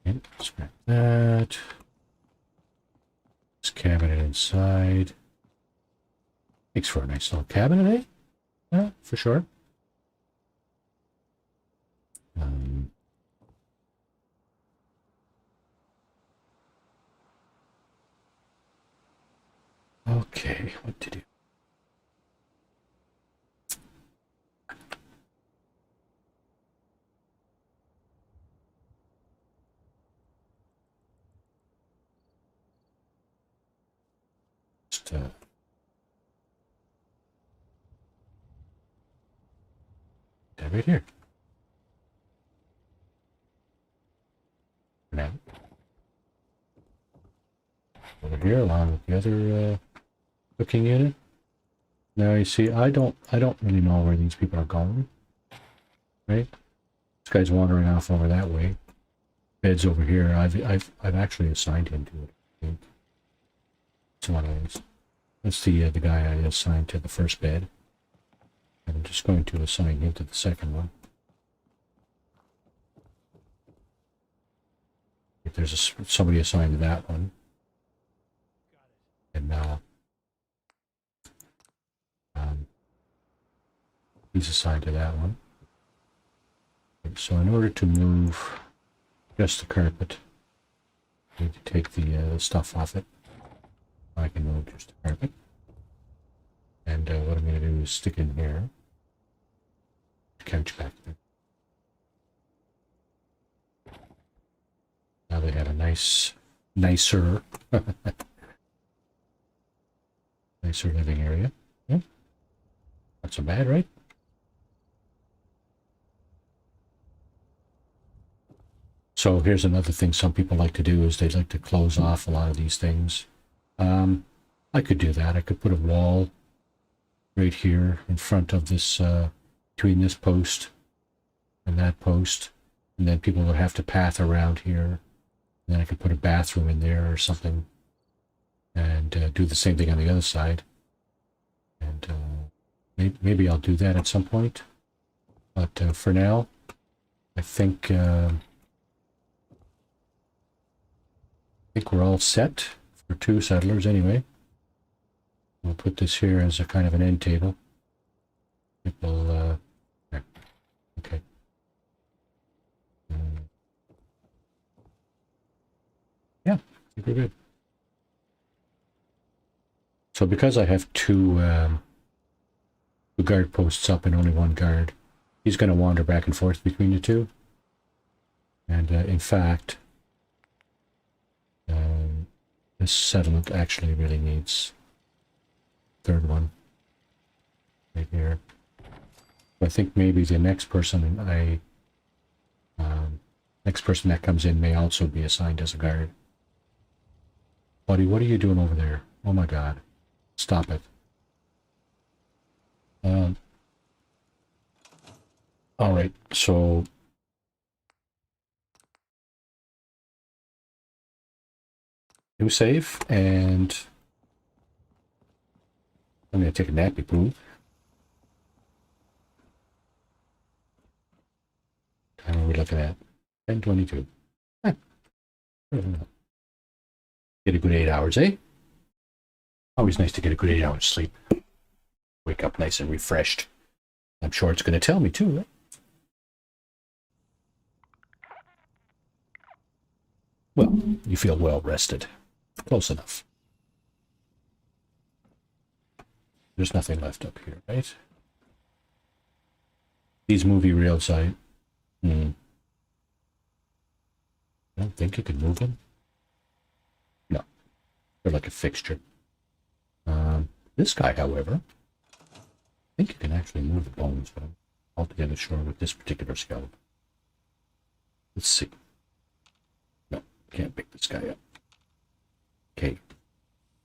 Okay, scrap that. This cabinet inside. Makes for a nice little cabinet, eh? Yeah, for sure. Okay, what to do? Just that right here. Now, over here, along with the other cooking unit. Now you see, I don't really know where these people are going. Right? This guy's wandering off over that way. Bed's over here. I've actually assigned him to it. I think. It's one of those. That's the guy I assigned to the first bed. I'm just going to assign him to the second one. If there's somebody assigned to that one. And now he's assigned to that one. So in order to move just the carpet, I need to take the stuff off it. I can move just the carpet. And what I'm going to do is stick in here. Couch back there. Now they have a nicer living area. Yeah. Not so bad, right? So here's another thing some people like to do is they like to close off a lot of these things. I could do that. I could put a wall right here in front of this, between this post and that post, and then people would have to path around here. And then I could put a bathroom in there or something, and do the same thing on the other side. And maybe I'll do that at some point. But for now, I think we're all set for 2 settlers anyway. We'll put this here as a kind of an end table. People, okay. Yeah, I think we're good. So because I have two guard posts up and only one guard, he's going to wander back and forth between the two. And in fact, this settlement actually really needs a third one right here. I think maybe the next person that comes in may also be assigned as a guard. Buddy, what are you doing over there? Oh my God. Stop it. All right, so new save, and I'm gonna take a nappy poo. What time are we looking at? 10:22. Get a good 8 hours, eh? Always nice to get a good 8 hours sleep. Wake up nice and refreshed. I'm sure it's going to tell me too, right? Well, you feel well rested. Close enough. There's nothing left up here, right? These movie reels, I don't think you can move them. No, they're like a fixture. This guy, however, I think you can actually move the bones, but I'm altogether sure with this particular skeleton. Let's see. No, can't pick this guy up. Okay.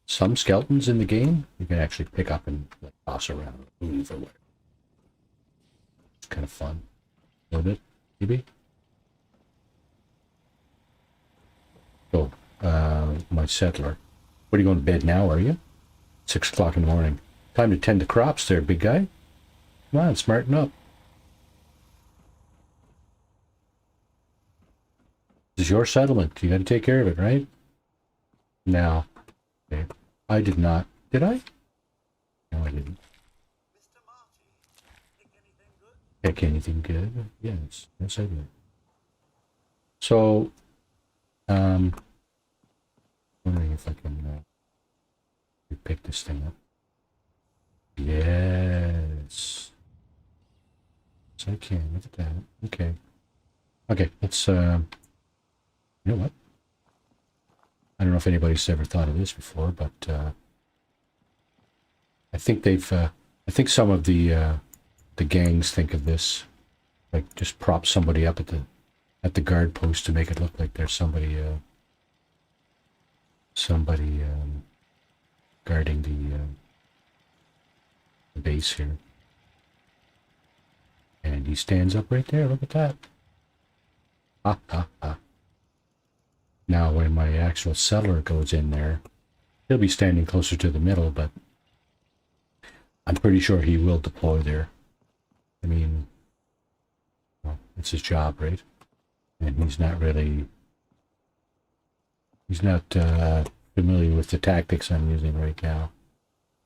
Some skeletons in the game you can actually pick up and like, toss around, move or whatever. It's kind of fun. A little bit, maybe. So, my settler. What are you going to bed now, are you? 6 o'clock in the morning. Time to tend the crops there, big guy. Come on, smarten up. This is your settlement. You got to take care of it, right? Now, okay. I did not. Did I? No, I didn't. Pick anything good? Yes. Yes, I did. So, wondering if I can pick this thing up. Yes. So I can. Look at that. Okay. Okay, let's, you know what? I don't know if anybody's ever thought of this before, but I think I think some of the gangs think of this, like just prop somebody up at the guard post to make it look like there's somebody guarding the base here. And he stands up right there. Look at that. Ha ha ha. Now when my actual settler goes in there, he'll be standing closer to the middle, but I'm pretty sure he will deploy there. I mean, well, it's his job, right? And he's not familiar with the tactics I'm using right now,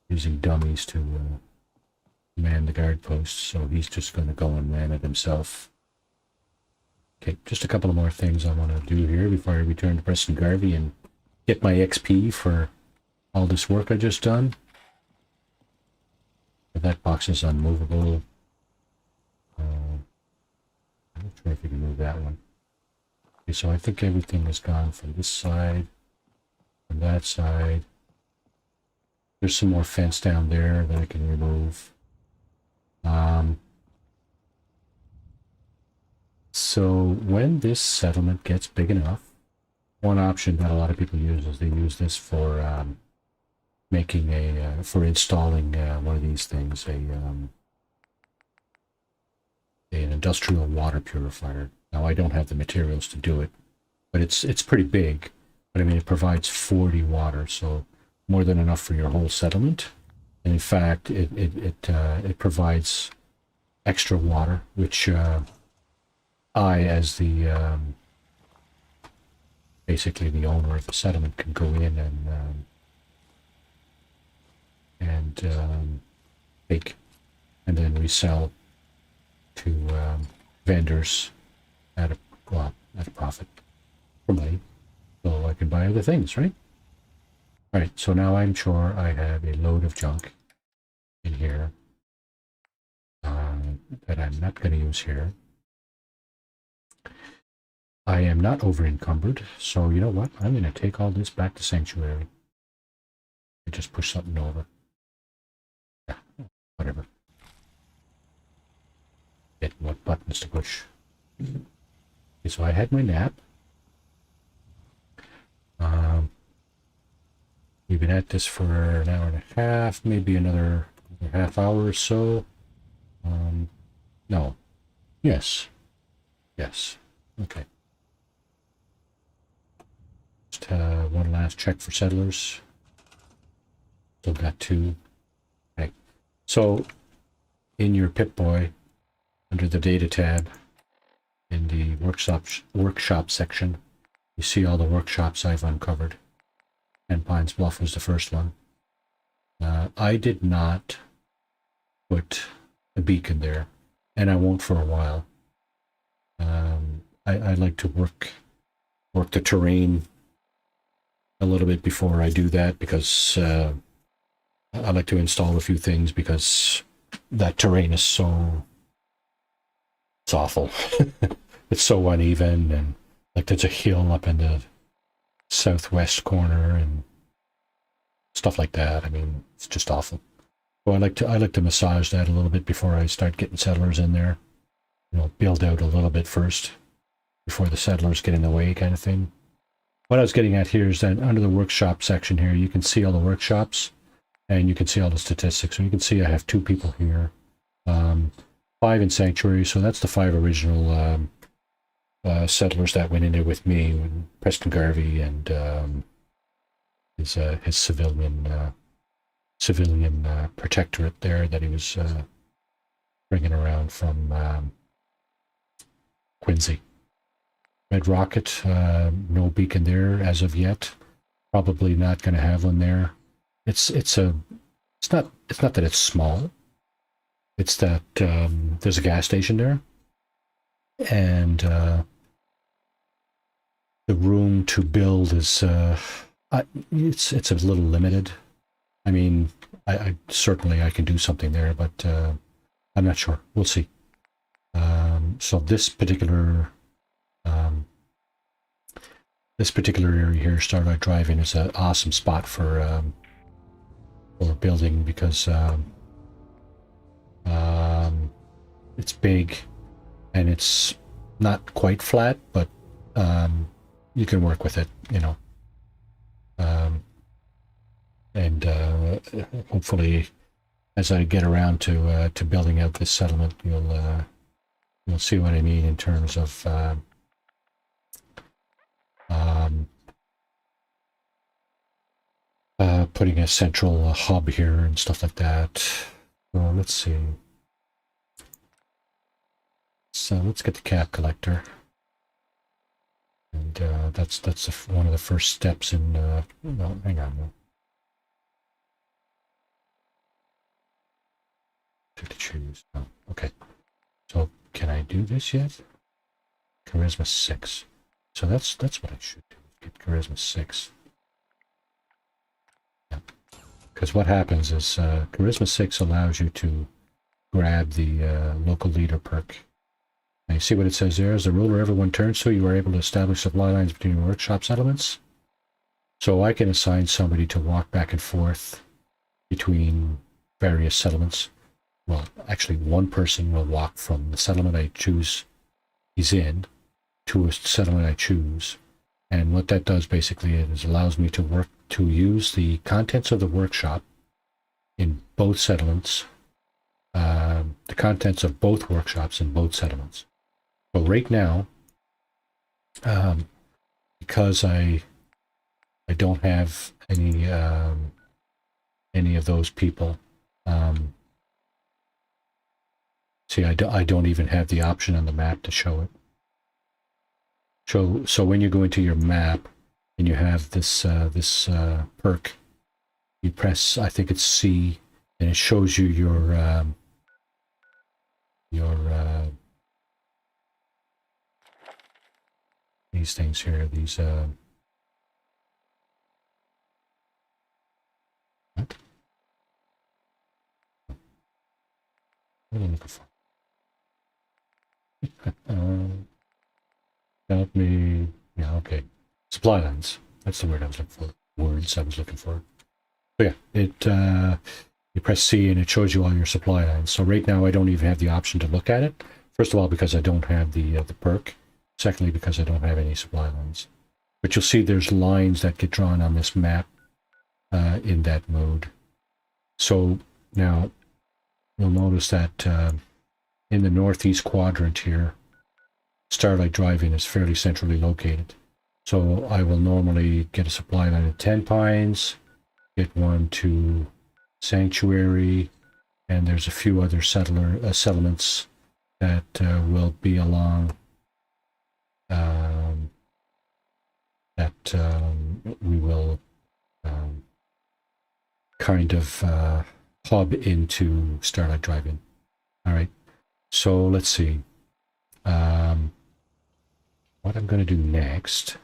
using dummies to man the guard posts, so he's just going to go and man it himself. Okay, just a couple of more things I want to do here before I return to Preston Garvey and get my XP for all this work I just done. But that box is unmovable. I'm not sure if you can move that one. Okay, so I think everything is gone from this side, from that side. There's some more fence down there that I can remove. So when this settlement gets big enough, one option that a lot of people use is they use this for making for installing one of these things, an industrial water purifier. Now I don't have the materials to do it, but it's pretty big. But I mean, it provides 40 water, so more than enough for your whole settlement. And in fact, it provides extra water, which I, as the basically the owner of the settlement, can go in and take and then resell to vendors at a profit for money, so I can buy other things, right? All right, so now I'm sure I have a load of junk in here that I'm not going to use here. I am not over encumbered, so you know what? I'm going to take all this back to Sanctuary. I just push something over. Yeah, whatever. Get what buttons to push. Okay, so I had my nap. We've been at this for an hour and a half, maybe another half hour or so. No. Yes. Yes. Okay. Just one last check for settlers. Still got 2. Okay. So, in your Pip-Boy, under the data tab, in the workshop section, you see all the workshops I've uncovered. And Pines Bluff was the first one. I did not put a beacon there, and I won't for a while. I like to work the terrain a little bit before I do that, because I like to install a few things, because that terrain is it's awful. It's so uneven, and like there's a hill up in the southwest corner and stuff like that. I mean, it's just awful. So I like to massage that a little bit before I start getting settlers in there. You know, build out a little bit first before the settlers get in the way, kind of thing. What I was getting at here is that under the workshop section here, you can see all the workshops and you can see all the statistics. So you can see I have 2 people here, 5 in Sanctuary. So that's the 5 original settlers that went in there with me, Preston Garvey and his civilian protectorate there that he was bringing around from Quincy. Red Rocket, no beacon there as of yet. Probably not going to have one there. It's not that it's small. It's that there's a gas station there, and the room to build is it's a little limited. I mean, I certainly I can do something there, but I'm not sure. We'll see. So this particular area here, Starlight Drive-in, is an awesome spot for building, because it's big and it's not quite flat, but you can work with it, you know. And hopefully, as I get around to building out this settlement, you'll see what I mean in terms of putting a central hub here and stuff like that. So let's see. So let's get the cap collector. And that's one of the first steps in, no, hang on. No. To choose. Oh, okay. So can I do this yet? Charisma 6. So that's what I should do. Get Charisma 6. Yeah. Because what happens is Charisma 6 allows you to grab the local leader perk. Now you see what it says there? As the ruler everyone turns to, you are able to establish supply lines between your workshop settlements. So I can assign somebody to walk back and forth between various settlements. Well, actually one person will walk from the settlement I choose he's in to a settlement I choose. And what that does basically is allows me to use the contents of the workshop in both settlements, the contents of both workshops in both settlements. So right now, because I don't have any of those people, see, I don't even have the option on the map to show it. So when you go into your map and you have this perk, you press, I think it's C, and it shows you your these things here, these what? What am I looking for? Help me. Yeah, okay. Supply lines. That's the word I was looking for. Words I was looking for. So yeah, it you press C and it shows you all your supply lines. So right now I don't even have the option to look at it. First of all, because I don't have the perk. Secondly, because I don't have any supply lines. But you'll see there's lines that get drawn on this map in that mode. So now you'll notice that in the northeast quadrant here, Starlight Drive-in is fairly centrally located. So I will normally get a supply line at 10 Pines, get one to Sanctuary, and there's a few other settlements that will be along that we will kind of hub into Starlight Drive-in. All right, so let's see. What I'm going to do next,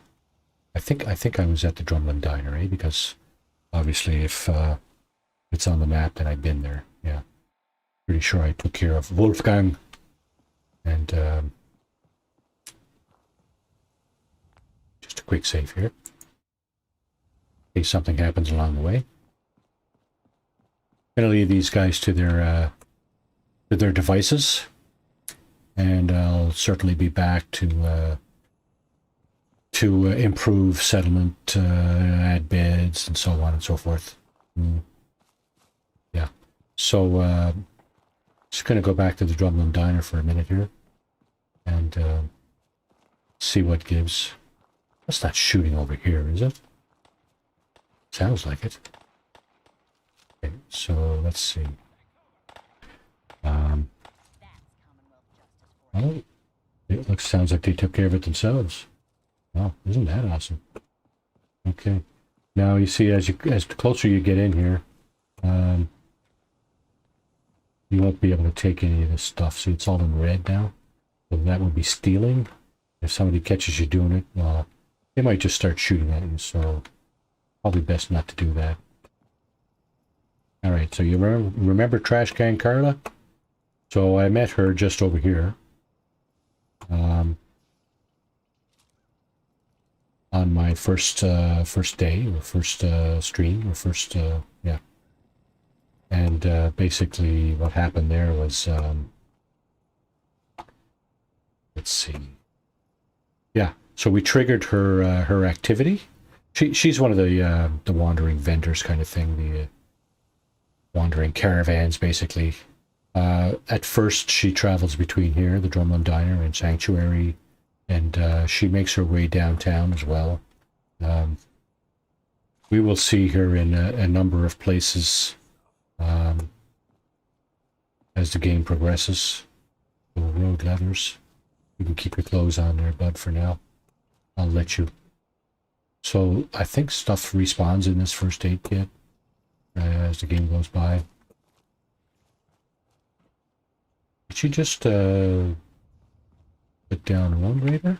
I think I was at the Drumlin Diner, because obviously if it's on the map, then I've been there. Yeah, pretty sure I took care of Wolfgang, and just a quick save here in case something happens along the way. I'm going to leave these guys to their devices, and I'll certainly be back to improve settlement, add beds, and so on and so forth. Yeah. So just going to go back to the Drumlin Diner for a minute here and see what gives. That's not shooting over here, is it? Sounds like it. Okay, so let's see. Oh, it sounds like they took care of it themselves. Wow, isn't that awesome? Okay. Now you see, as the closer you get in here, you won't be able to take any of this stuff. See, it's all in red now. So that would be stealing. If somebody catches you doing it, well, they might just start shooting at you. So probably best not to do that. All right. So you remember Trash Can Carla? So I met her just over here. On my first day, or first stream, or first, yeah. And basically what happened there was, let's see. Yeah, so we triggered her activity. She's one of the wandering vendors kind of thing, the wandering caravans, basically. At first, she travels between here, the Drumlin Diner, and Sanctuary, and she makes her way downtown as well. We will see her in a number of places as the game progresses. Little road leathers. You can keep your clothes on there, bud, for now. I'll let you. So I think stuff respawns in this first aid kit as the game goes by. Did you just put down one raider?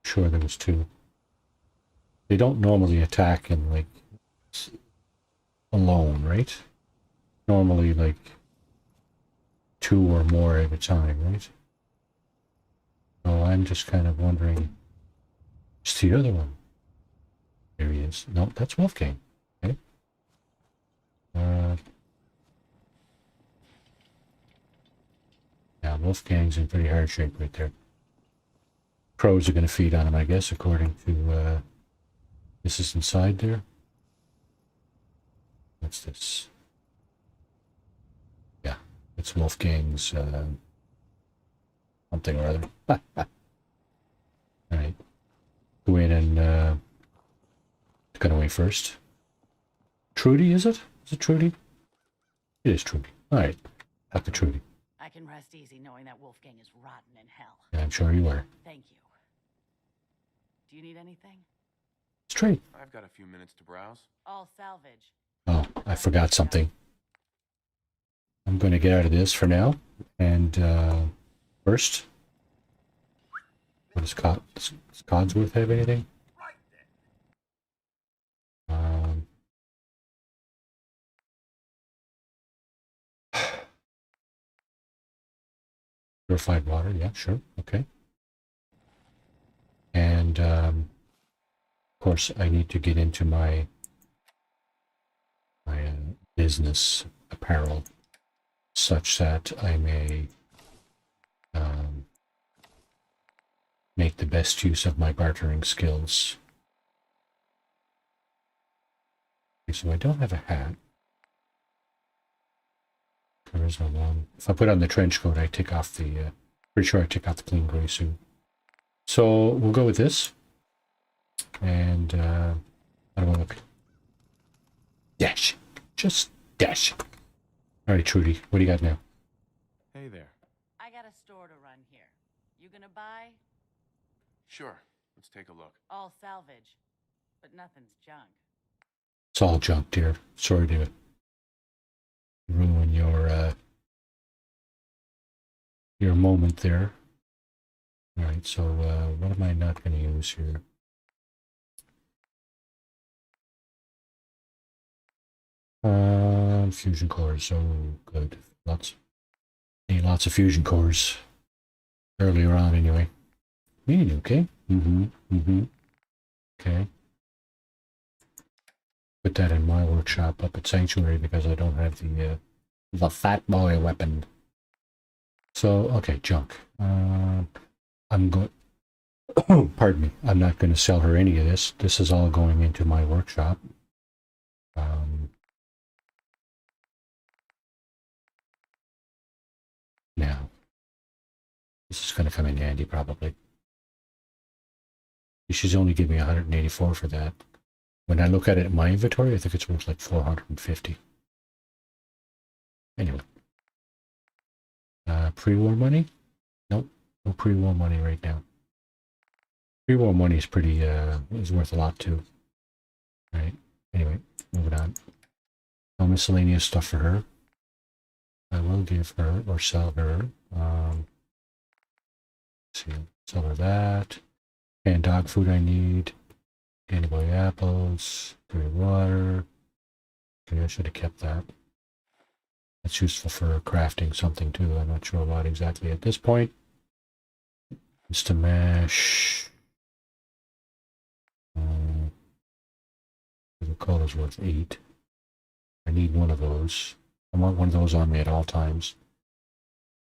Sure, there was two. They don't normally attack in like alone, right? Normally like two or more at a time, right? Oh, I'm just kind of wondering. It's the other one. There he is. No, that's Wolfgang. Okay. Yeah, Wolfgang's in pretty hard shape right there. Crows are going to feed on him, I guess, according to this is inside there. What's this? Yeah, it's Wolfgang's something or other. Alright. Go in and get away first. Trudy, is it? Is it Trudy? It is Trudy. Alright. Back to Trudy. I can rest easy knowing that Wolfgang is rotten in hell. Yeah, I'm sure you are. Thank you. Do you need anything? Straight. I've got a few minutes to browse. All salvage. Oh, I forgot something. I'm going to get out of this for now. And first, what does Codsworth have anything? Purified water, yeah, sure, okay. And of course, I need to get into my business apparel, such that I may make the best use of my bartering skills. Okay, so I don't have a hat. There is no one. If I put on the trench coat, I take off the. Pretty sure I take off the clean gray suit. So we'll go with this. And how do I look? Dash. Just dash. All right, Trudy, what do you got now? Hey there. I got a store to run here. You gonna buy? Sure. Let's take a look. All salvage. But nothing's junk. It's all junk, dear. Sorry to ruin your moment there. All right, so what am I not going to use here? Fusion cores. So good. Need lots of fusion cores. Earlier on, anyway. Okay. Okay. Put that in my workshop up at Sanctuary because I don't have the fat boy weapon. So okay, junk. I'm going. Pardon me. I'm not going to sell her any of this. This is all going into my workshop. Now, this is going to come in handy probably. She's only giving me 184 for that. When I look at it in my inventory, I think it's worth like 450. Anyway. Pre-war money? Nope. No pre-war money right now. Pre-war money is pretty, is worth a lot too. Right. Anyway, moving on. No miscellaneous stuff for her. I will give her or sell her. Let's see, sell her that. Canned dog food I need. Candy boy apples. Dirty water. Okay, I should have kept that. That's useful for crafting something too. I'm not sure about exactly at this point. It's to mash. The color's worth 8. I need one of those. I want one of those on me at all times,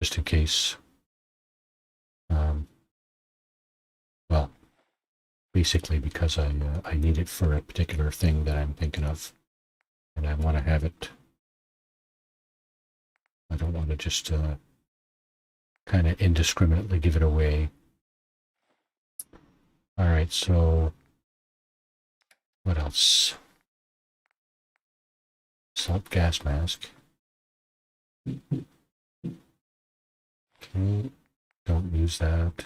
just in case. Well, basically because I need it for a particular thing that I'm thinking of, and I want to have it. I don't want to just kind of indiscriminately give it away. All right, so what else? Salt gas mask. Okay, don't use that.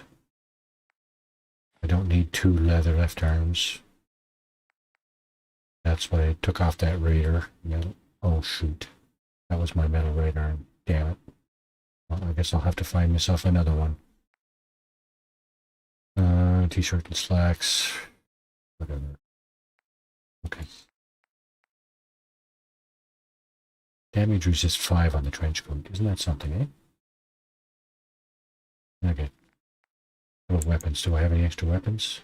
I don't need 2 leather left arms. That's why I took off that raider. Metal. Oh shoot. That was my metal right arm. Damn it. Well, I guess I'll have to find myself another one. T-shirt and slacks. Whatever. Okay. Damage resist 5 on the trench coat. Isn't that something, eh? Okay. What weapons? Do I have any extra weapons?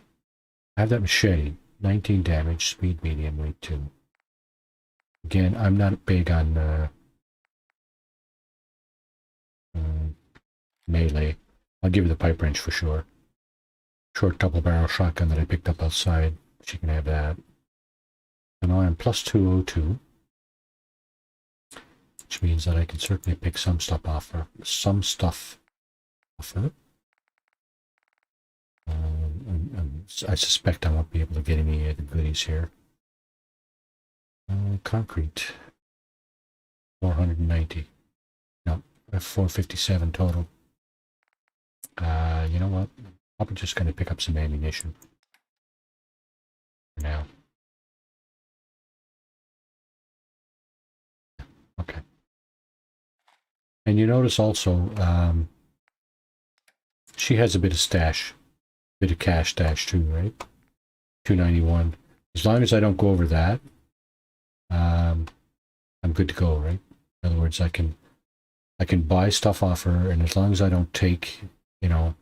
I have that machete. 19 damage, speed medium, weight 2. Again, I'm not big on melee. I'll give you the pipe wrench for sure. Short double barrel shotgun that I picked up outside. She can have that. And I am plus 202. Which means that I can certainly pick some stuff off her. And I suspect I won't be able to get any of the goodies here. Concrete. 490. No, 457 total. You know what? I'm just going to pick up some ammunition. For now. Okay. And you notice also, she has a bit of stash. Bit of cash stash too, right? 291. As long as I don't go over that, I'm good to go, right? In other words, I can buy stuff off her, and as long as I don't take, you know,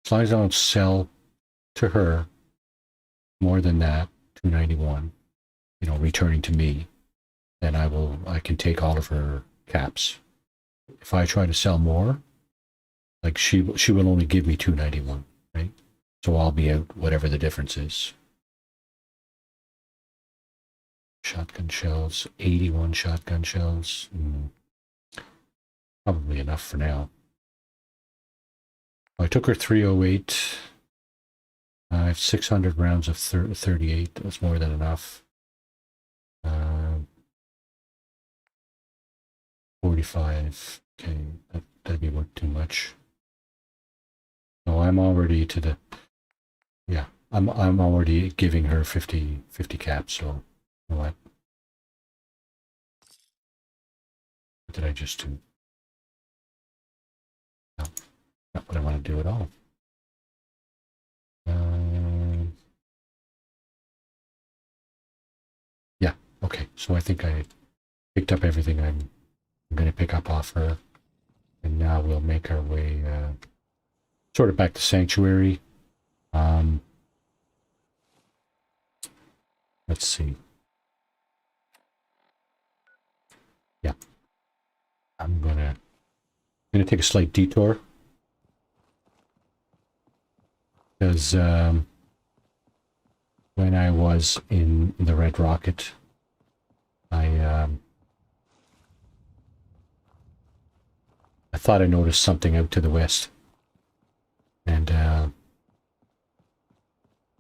as long as I don't sell to her more than that, 291, you know, returning to me, then I can take all of her caps. If I try to sell more, like she will only give me 291, right? So I'll be out whatever the difference is. Shotgun shells, 81 shotgun shells. Probably enough for now. I took her 308. I have 600 rounds of 38. That's more than enough. 45. Okay, that'd be worth too much. No, I'm already to the. Yeah, I'm already giving her 50 caps. So, you know what? What did I just do? No, not what I want to do at all. Yeah, okay. So I think I picked up everything I'm going to pick up off her. And now we'll make our way sort of back to Sanctuary. Let's see. Yeah. I'm gonna take a slight detour. Because when I was in the Red Rocket, I thought I noticed something out to the west. And let's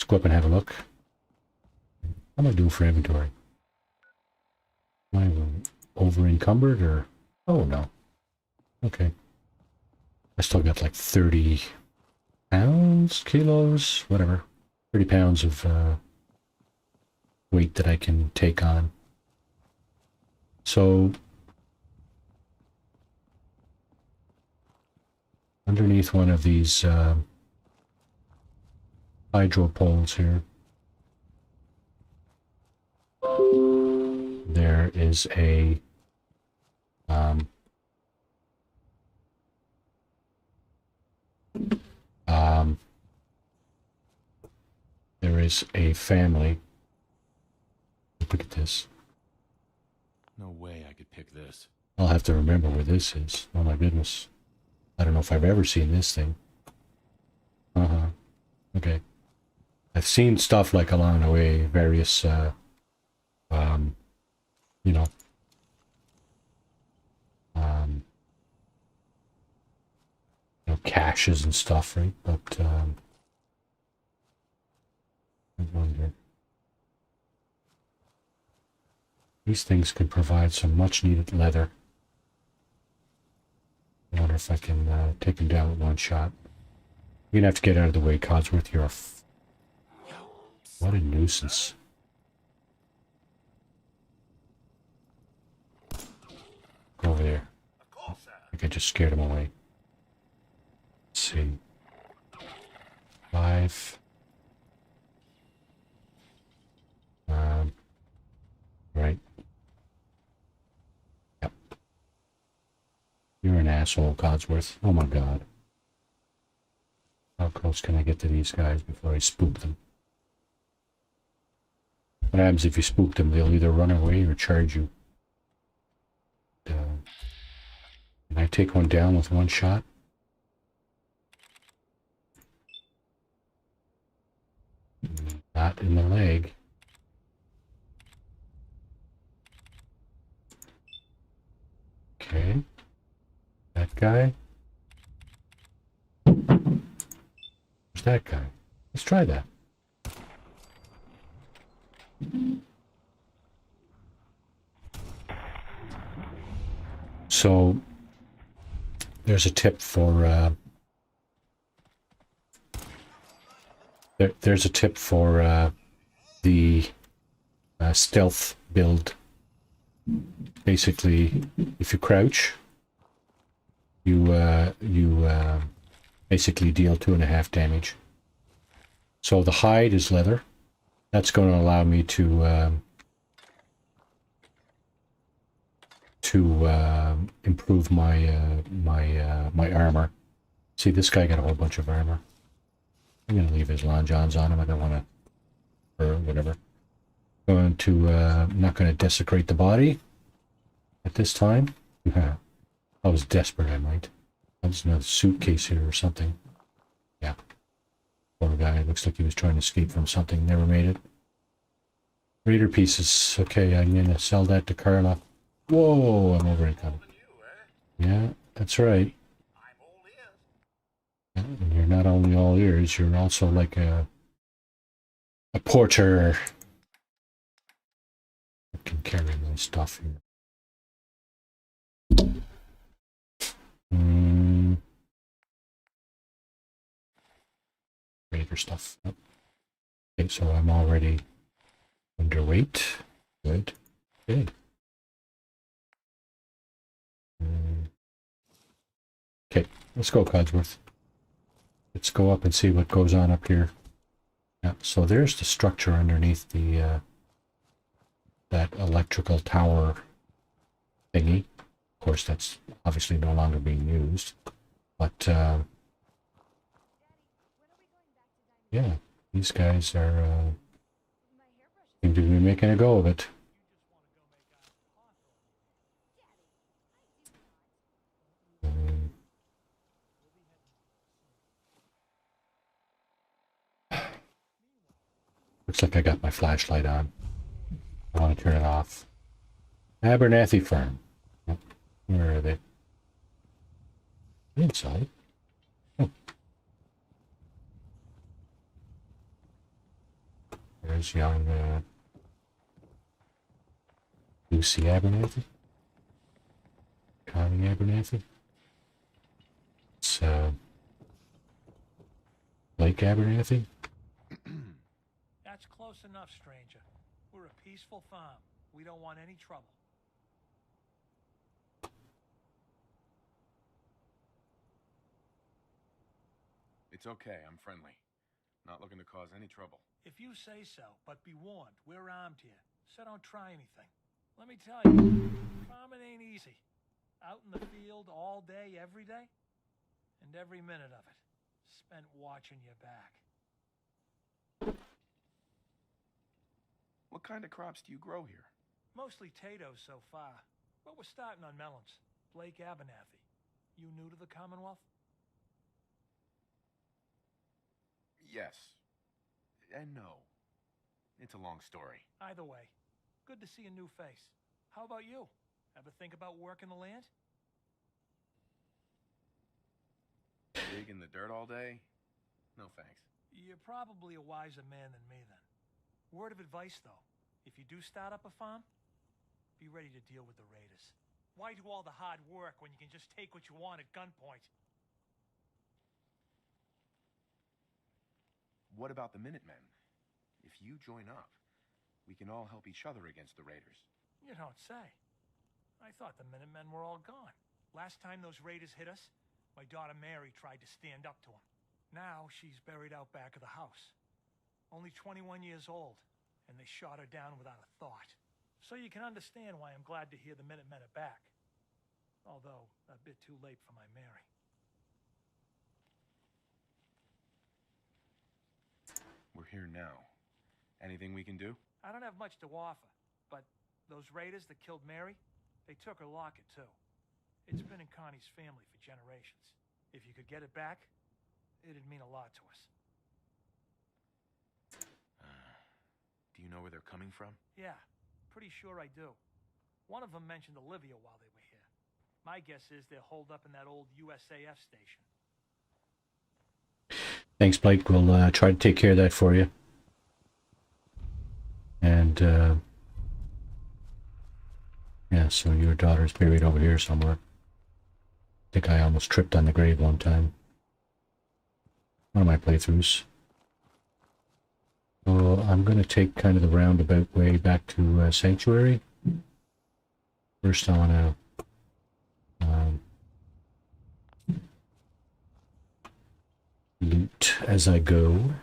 go up and have a look. How am I doing for inventory? Am I over encumbered or? Oh no. Okay. I still got like 30 pounds, kilos, whatever. 30 pounds of weight that I can take on. So underneath one of these hydro poles here, there is a there is a family. Look at this. No way I could pick this. I'll have to remember where this is. Oh my goodness. I don't know if I've ever seen this thing. Okay. I've seen stuff like along the way, various, you know, caches and stuff, right? But, I wonder. These things could provide some much needed leather. if I can take him down with one shot. You're gonna have to get out of the way, Codsworth. You're a what a nuisance. Go over there. I think I just scared him away. Let's see. 5. Right. Yep. You're an asshole, Codsworth. Oh my god. How close can I get to these guys before I spook them? What happens if you spook them? They'll either run away or charge you. Can I take one down with one shot? Not in the leg. Okay. That guy. Where's that guy? Let's try that. So, there's a tip for there's a tip for the stealth build. Basically, if you crouch, you basically deal 2.5 damage. So the hide is leather. That's going to allow me to improve my my armor. See, this guy got a whole bunch of armor. I'm going to leave his long johns on him. I don't want to, or whatever. I'm not going to desecrate the body at this time. I was desperate, I might. There's another suitcase here or something. Yeah. Poor guy. Looks like he was trying to escape from something. Never made it. Raider pieces. Okay, I'm going to sell that to Carla. Whoa, I'm over it. Yeah, that's right. And you're not only all ears, you're also like a porter. I can carry my stuff here. Raider stuff. Okay, so I'm already underweight. Good. Okay. Okay, let's go, Codsworth. Let's go up and see what goes on up here. Yeah, so there's the structure underneath the that electrical tower thingy. Of course, that's obviously no longer being used. But yeah, these guys are seem to be making a go of it. Looks like I got my flashlight on. I want to turn it off. Abernathy firm. Where are they? Inside. Oh. There's young Lucy Abernathy. Connie Abernathy. It's Blake Abernathy. That's close enough, stranger. We're a peaceful farm. We don't want any trouble. It's okay, I'm friendly. Not looking to cause any trouble. If you say so, but be warned, we're armed here, so don't try anything. Let me tell you, farming ain't easy. Out in the field all day, every day, and every minute of it spent watching your back. What kind of crops do you grow here? Mostly potatoes so far, but we're starting on melons. Blake Abernathy. You new to the Commonwealth? Yes. And no. It's a long story. Either way, good to see a new face. How about you? Ever think about working the land? Dig in the dirt all day? No thanks. You're probably a wiser man than me then. Word of advice though, if you do start up a farm, be ready to deal with the raiders. Why do all the hard work when you can just take what you want at gunpoint? What about the Minutemen? If you join up, we can all help each other against the Raiders. You don't say. I thought the Minutemen were all gone. Last time those raiders hit us, my daughter Mary tried to stand up to them. Now she's buried out back of the house. Only 21 years old, and they shot her down without a thought. So you can understand why I'm glad to hear the Minutemen are back. Although, a bit too late for my Mary. We're here now. Anything we can do? I don't have much to offer, but those raiders that killed Mary, they took her locket too. It's been in Connie's family for generations. If you could get it back, it'd mean a lot to us. Do you know where they're coming from? Yeah, pretty sure I do. One of them mentioned Olivia while they were here. My guess is they're holed up in that old USAF station. Thanks, Blake. We'll try to take care of that for you. And, yeah, so your daughter's buried over here somewhere. I think I almost tripped on the grave one time. One of my playthroughs. So I'm going to take kind of the roundabout way back to Sanctuary. First I want to loot as I go.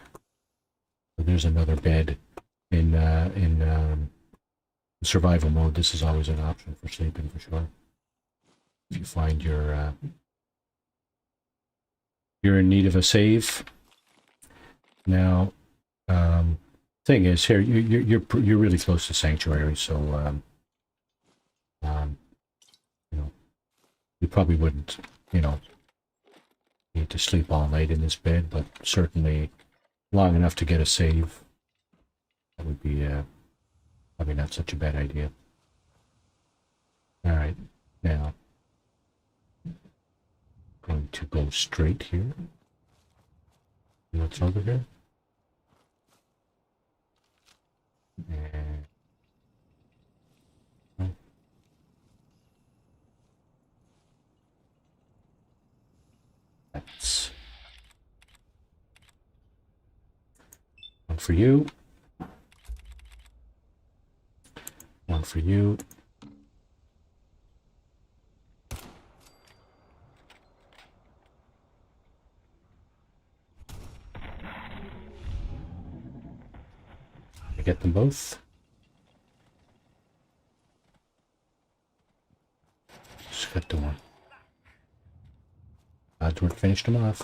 There's another bed in survival mode. This is always an option for sleeping for sure. If you find you're in need of a save. Now, thing is here you're really close to Sanctuary, so you know, you probably wouldn't, you know, need to sleep all night in this bed, but certainly long enough to get a save. That would be probably not such a bad idea. All right, now going to go straight here. What's over here? And that's one for you. One for you. I get them both. Just got the one. Oddsworth finished them off.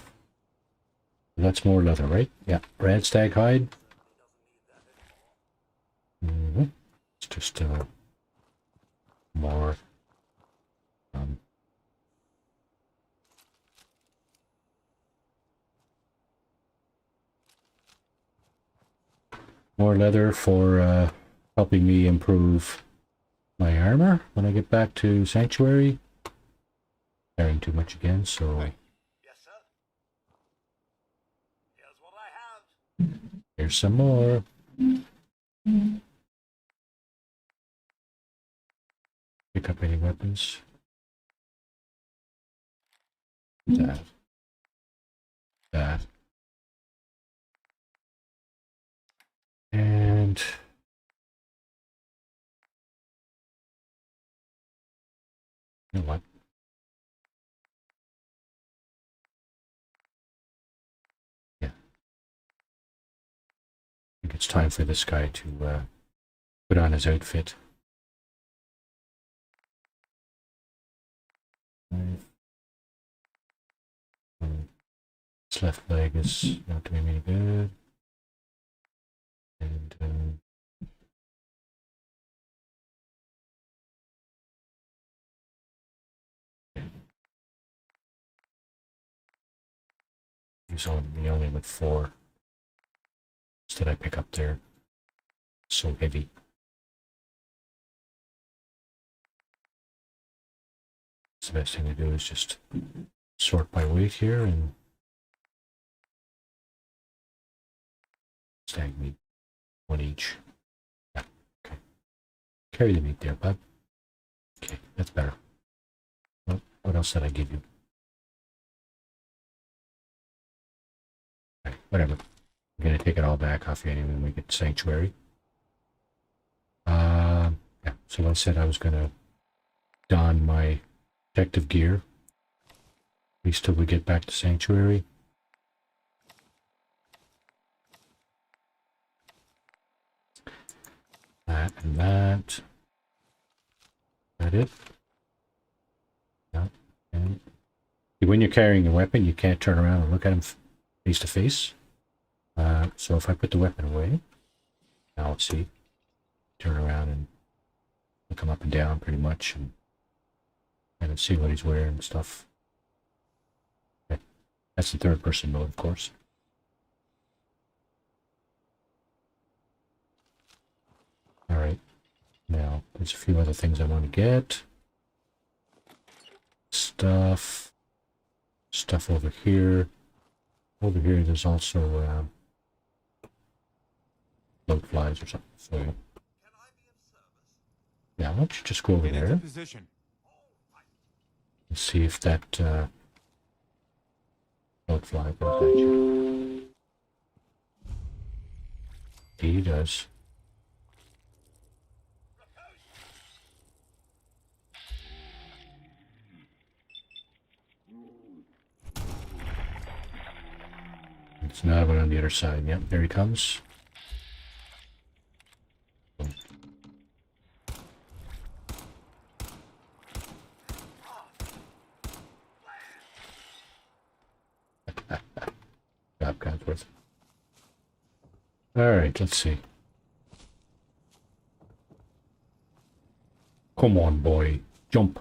That's more leather, right? Yeah. Red stag hide. It's just more more leather for helping me improve my armor when I get back to Sanctuary. Carrying too much again, so Yes, sir. Here's what I have. here's some more. Pick up any weapons. That. And you know what? Yeah. I think it's time for this guy to put on his outfit. His left leg is not doing any good. And he's only with 4. Did I pick up there? So heavy. So the best thing to do is just sort by weight here and stag meat. 1 each. Yeah, okay. Carry the meat there, bud. Okay, that's better. What else did I give you? Right, whatever. I'm gonna take it all back off you anyway when we get to Sanctuary. Yeah, so I said I was gonna don my protective gear, at least till we get back to Sanctuary. That and that. That it? No. Okay. When you're carrying a weapon, you can't turn around and look at him face to face. So if I put the weapon away, now let's see, turn around and look him up and down pretty much, and see what he's wearing and stuff. Okay. That's the third person mode, of course. Alright, now there's a few other things I want to get. Stuff over here. Over here there's also float flies or something. So yeah, why don't you just go over there Position. and see if that float fly goes at you. He does. There's another one on the other side. Yep, there he comes. Job, Codsworth. Alright, let's see. Come on, boy. Jump.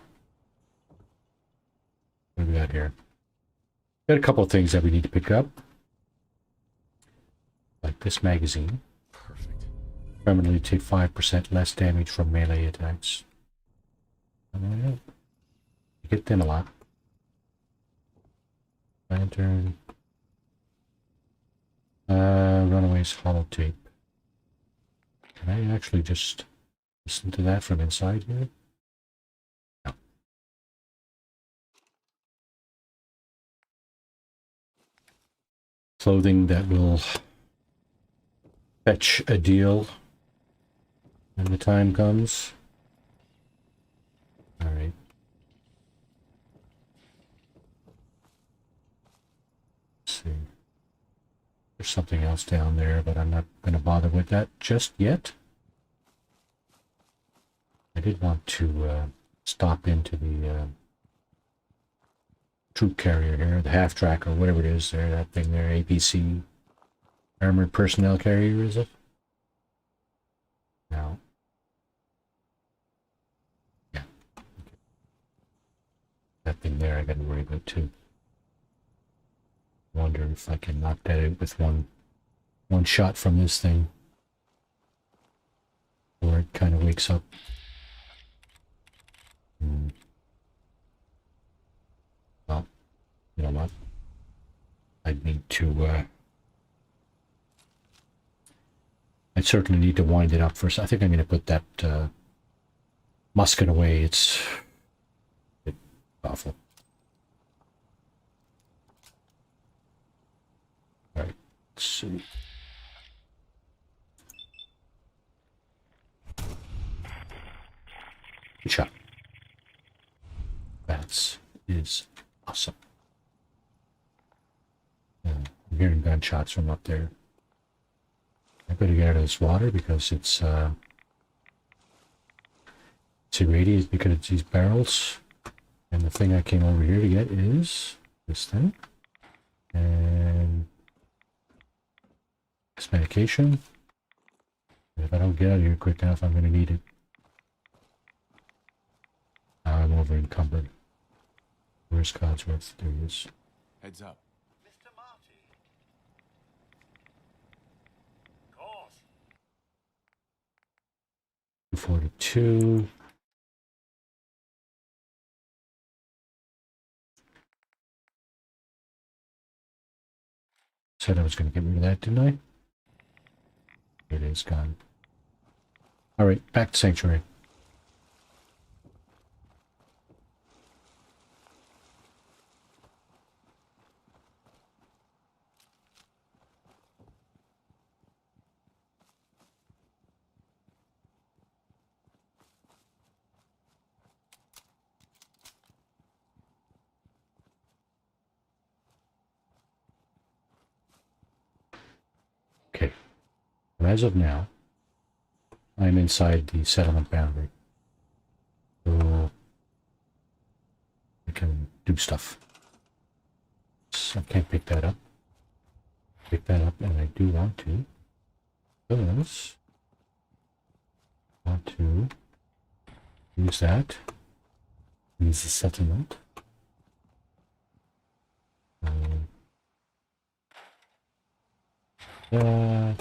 What do we got here? Got a couple of things that we need to pick up. Like this magazine. Perfect. Permanently take 5% less damage from melee attacks. You get them a lot. Lantern. Runaways holotape. Can I actually just listen to that from inside here? No. Clothing that will fetch a deal when the time comes. Alright. Let's see. There's something else down there, but I'm not going to bother with that just yet. I did want to stop into the troop carrier here, the half track or whatever it is there, that thing there, APC. Armored personnel carrier, is it? No. Yeah. Okay. That thing there I gotta worry about too. Wonder if I can knock that out with one shot from this thing. Or it kind of wakes up. Well, you know what? I'd need to, I'd certainly need to wind it up first. I think I'm going to put that musket away. It's a bit awful. Alright, let's see. Good shot. That is awesome. I'm hearing gunshots from up there. I better get out of this water because it's irradiated because it's these barrels. And the thing I came over here to get is this thing. And this medication. And if I don't get out of here quick enough, I'm going to need it. I'm over encumbered. Where's Codsworth? There he is. Heads up. Mr. Marty. Of course. 242. Said I was going to get rid of that, didn't I? It is gone. Alright, back to Sanctuary. as of now, I'm inside the settlement boundary. So I can do stuff. So I can't pick that up. Pick that up, and I do want to. Because I want to use that. Use the settlement. Yeah.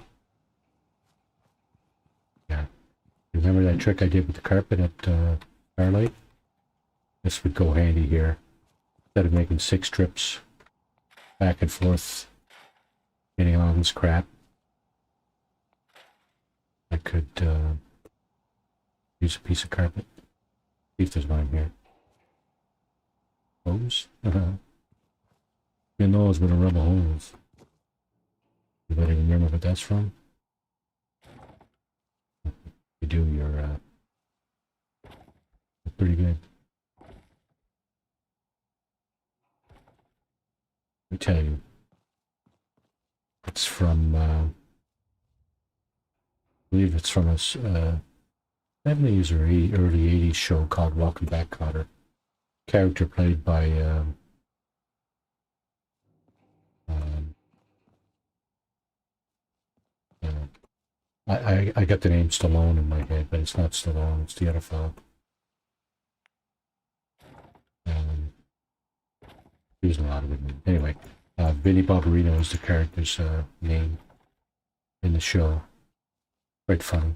Remember that trick I did with the carpet at Starlight? This would go handy here. Instead of making 6 trips back and forth, getting all this crap, I could use a piece of carpet. See if there's one here. Hose? Your nose with a rubber hose. Anybody remember what that's from? You do, you're pretty good. Let me tell you. It's from, I believe it's from a 70s or early 80s show called Welcome Back, Kotter. Character played by, I got the name Stallone in my head, but it's not Stallone, it's the other fellow. He was in a lot of it. Anyway, Vinny Barbarino is the character's name in the show. Quite funny.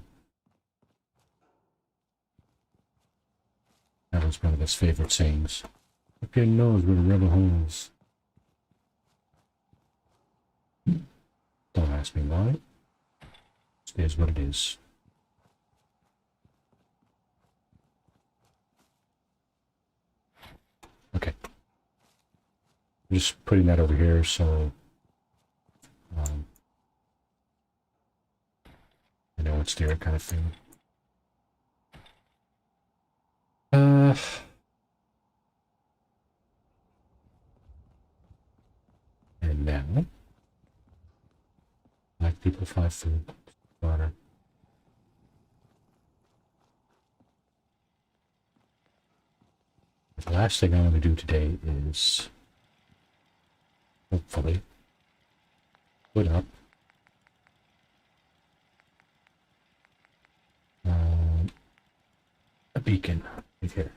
That was one of his favorite sayings. Up your nose with a rubber hose. Don't ask me why. It is what it is. Okay. I'm just putting that over here so I know it's there, kind of thing. And now, like people 5 food. Water. The last thing I want to do today is hopefully put up a beacon right here.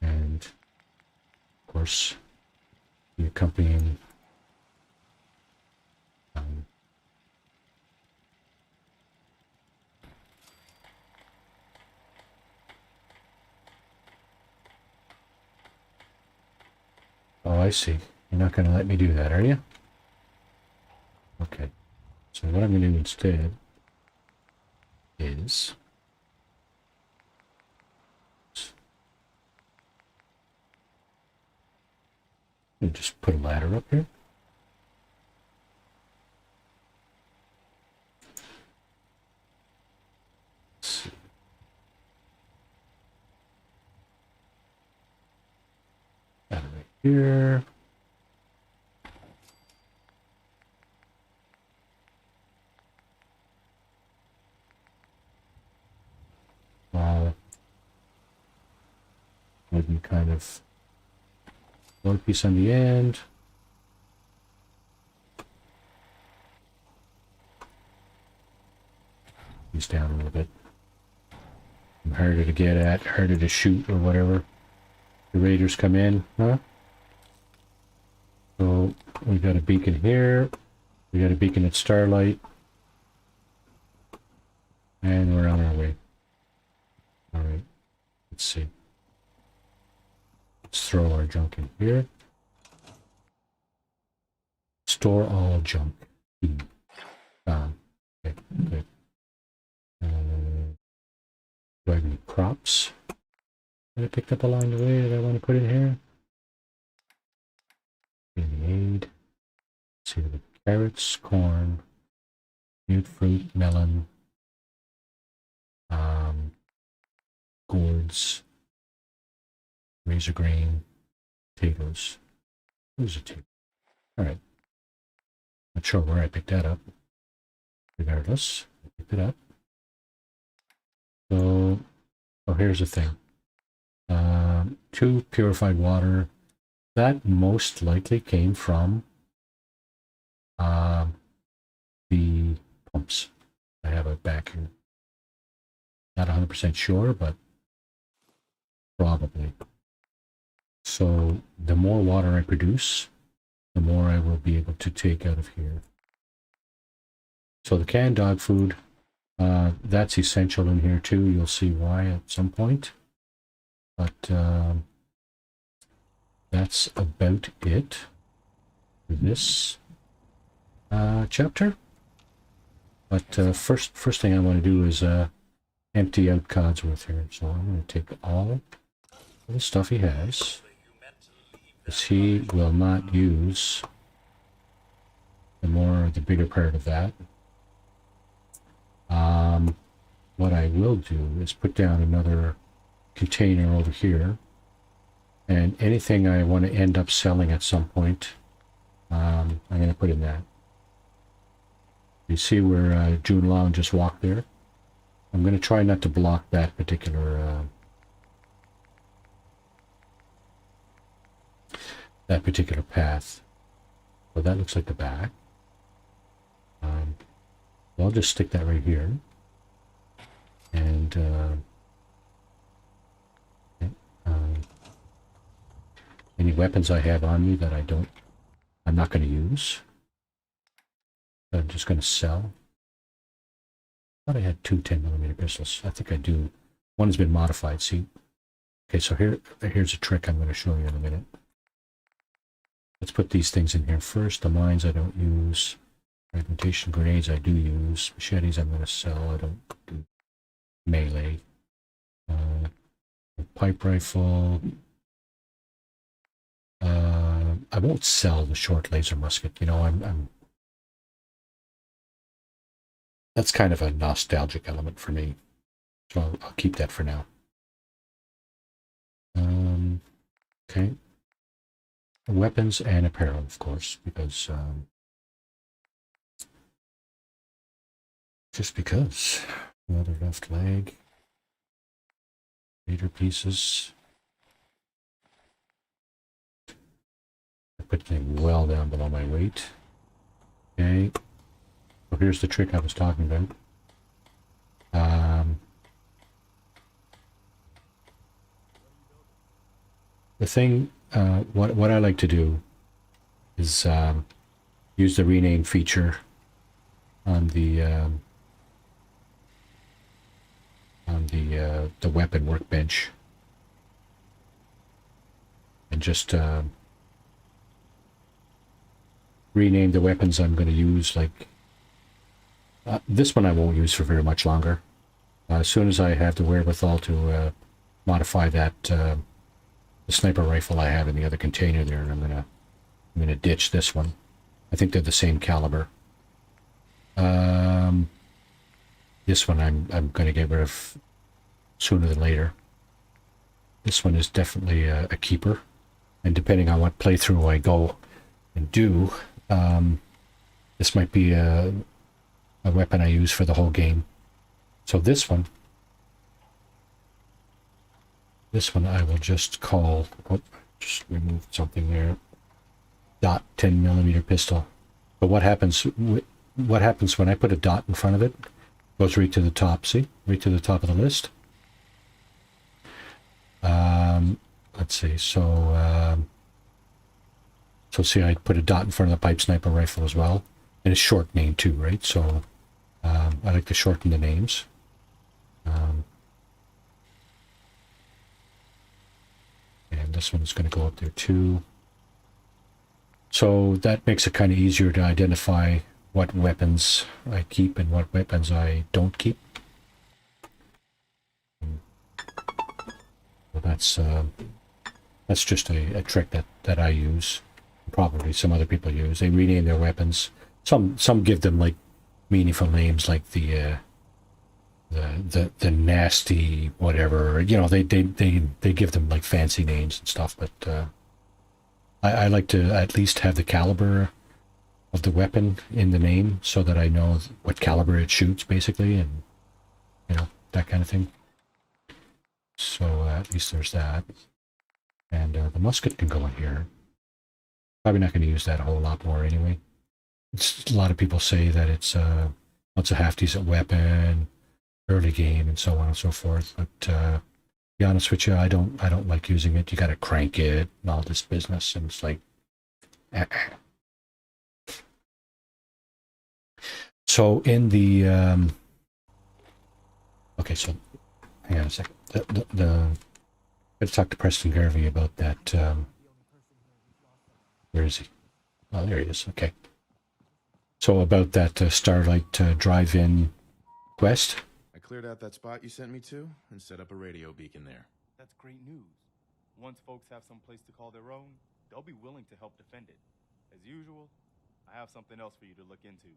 And of course, the accompanying oh, I see. You're not going to let me do that, are you? Okay. So what I'm going to do instead is just put a ladder up here. Let's see. Ladder right here. Wooden kind of one piece on the end. He's down a little bit. Harder to get at, harder to shoot, or whatever. The raiders come in, huh? So we got a beacon here. We got a beacon at Starlight. And we're on our way. Alright. Let's see. Let's throw our junk in here. Store all junk. Okay, good. Do I have any crops that I picked up along the way that I want to put in here? In the aid. Let's see, the carrots, corn, mute fruit, melon, gourds, razor grain, potatoes. Where's the potato? All right. Not sure where I picked that up. Regardless, I picked it up. So, oh, here's the thing. 2 purified water. That most likely came from the pumps. I have it back here. Not 100% sure, but probably. So the more water I produce, the more I will be able to take out of here. So the canned dog food, that's essential in here too. You'll see why at some point. But that's about it for this chapter. But first thing I want to do is empty out Codsworth here. So I'm going to take all the stuff he has, because he will not use the bigger part of that. What I will do is put down another container over here, and anything I want to end up selling at some point, I'm going to put in that. You see where June Long just walked there? I'm going to try not to block that particular path. So that looks like the back. Well, I'll just stick that right here. And any weapons I have on me that I'm not going to use. I'm just going to sell. I thought I had 2 10mm pistols. I think I do. One has been modified, see? Okay, so here's a trick I'm going to show you in a minute. Let's put these things in here first. The mines I don't use. Fragmentation grenades I do use. Machetes I'm going to sell. I don't do melee. Pipe rifle. I won't sell the short laser musket. You know, that's kind of a nostalgic element for me. So I'll keep that for now. Okay. Weapons and apparel, of course, because just because. Another left leg. Raider pieces. I put things well down below my weight. Okay. So here's the trick I was talking about. The thing, what I like to do is use the rename feature on the weapon workbench, and just rename the weapons I'm going to use. Like this one I won't use for very much longer. As soon as I have the wherewithal to modify that the sniper rifle I have in the other container there, I'm gonna ditch this one. I think they're the same caliber. This one I'm gonna get rid of sooner than later. This one is definitely a keeper, and depending on what playthrough I go and do, this might be a weapon I use for the whole game. So this one I will just call, just remove something there, dot 10mm pistol. But what happens when I put a dot in front of it? Goes right to the top, see? Right to the top of the list. Let's see, so see, I put a dot in front of the pipe sniper rifle as well. And it's short name too, right? So I like to shorten the names. And this one's going to go up there too. So that makes it kind of easier to identify what weapons I keep and what weapons I don't keep. Well, that's just a trick that I use. Probably some other people use. They rename their weapons. Some give them like meaningful names, like the nasty whatever. You know, they give them like fancy names and stuff. But I like to at least have the caliber of the weapon in the name so that I know what caliber it shoots, basically, and, you know, that kind of thing. So at least there's that. And the musket can go in here. Probably not going to use that a whole lot more anyway. A lot of people say that it's a half decent weapon, early game, and so on and so forth. But to be honest with you, I don't like using it. You got to crank it and all this business, and it's like. So in the okay, so hang on a second. Let's talk to Preston Garvey about that. Where is he? Oh, there he is. Okay. So about that Starlight Drive-in quest. I cleared out that spot you sent me to and set up a radio beacon there. That's great news. Once folks have some place to call their own, they'll be willing to help defend it. As usual, I have something else for you to look into.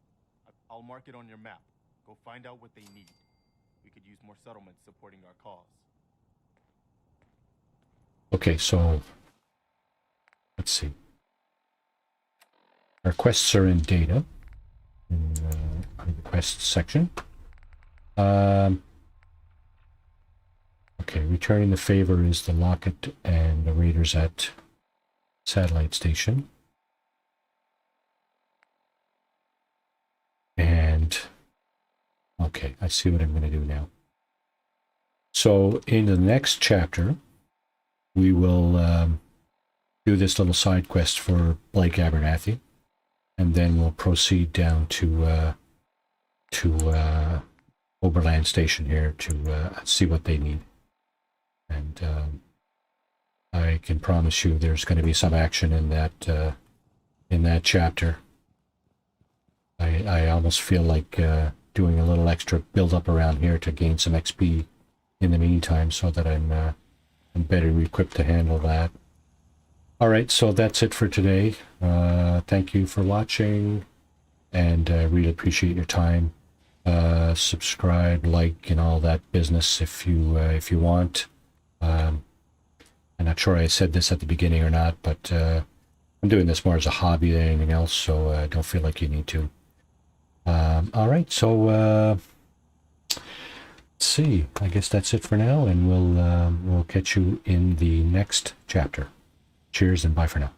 I'll mark it on your map. Go find out what they need. We could use more settlements supporting our cause. Okay, so let's see. Our quests are in data, in the quests section. Okay, returning the favor is the locket and the raiders at Satellite Station. And okay, I see what I'm going to do now. So in the next chapter, we will do this little side quest for Blake Abernathy, and then we'll proceed down to Oberland Station here to see what they need. And I can promise you there's going to be some action in that chapter. I almost feel like doing a little extra build up around here to gain some XP in the meantime, so that I'm better equipped to handle that. All right, so that's it for today. Thank you for watching, and really appreciate your time. Subscribe, like, and all that business if you want. I'm not sure I said this at the beginning or not, but I'm doing this more as a hobby than anything else, so don't feel like you need to. All right, so let's see. I guess that's it for now, and we'll catch you in the next chapter. Cheers and bye for now.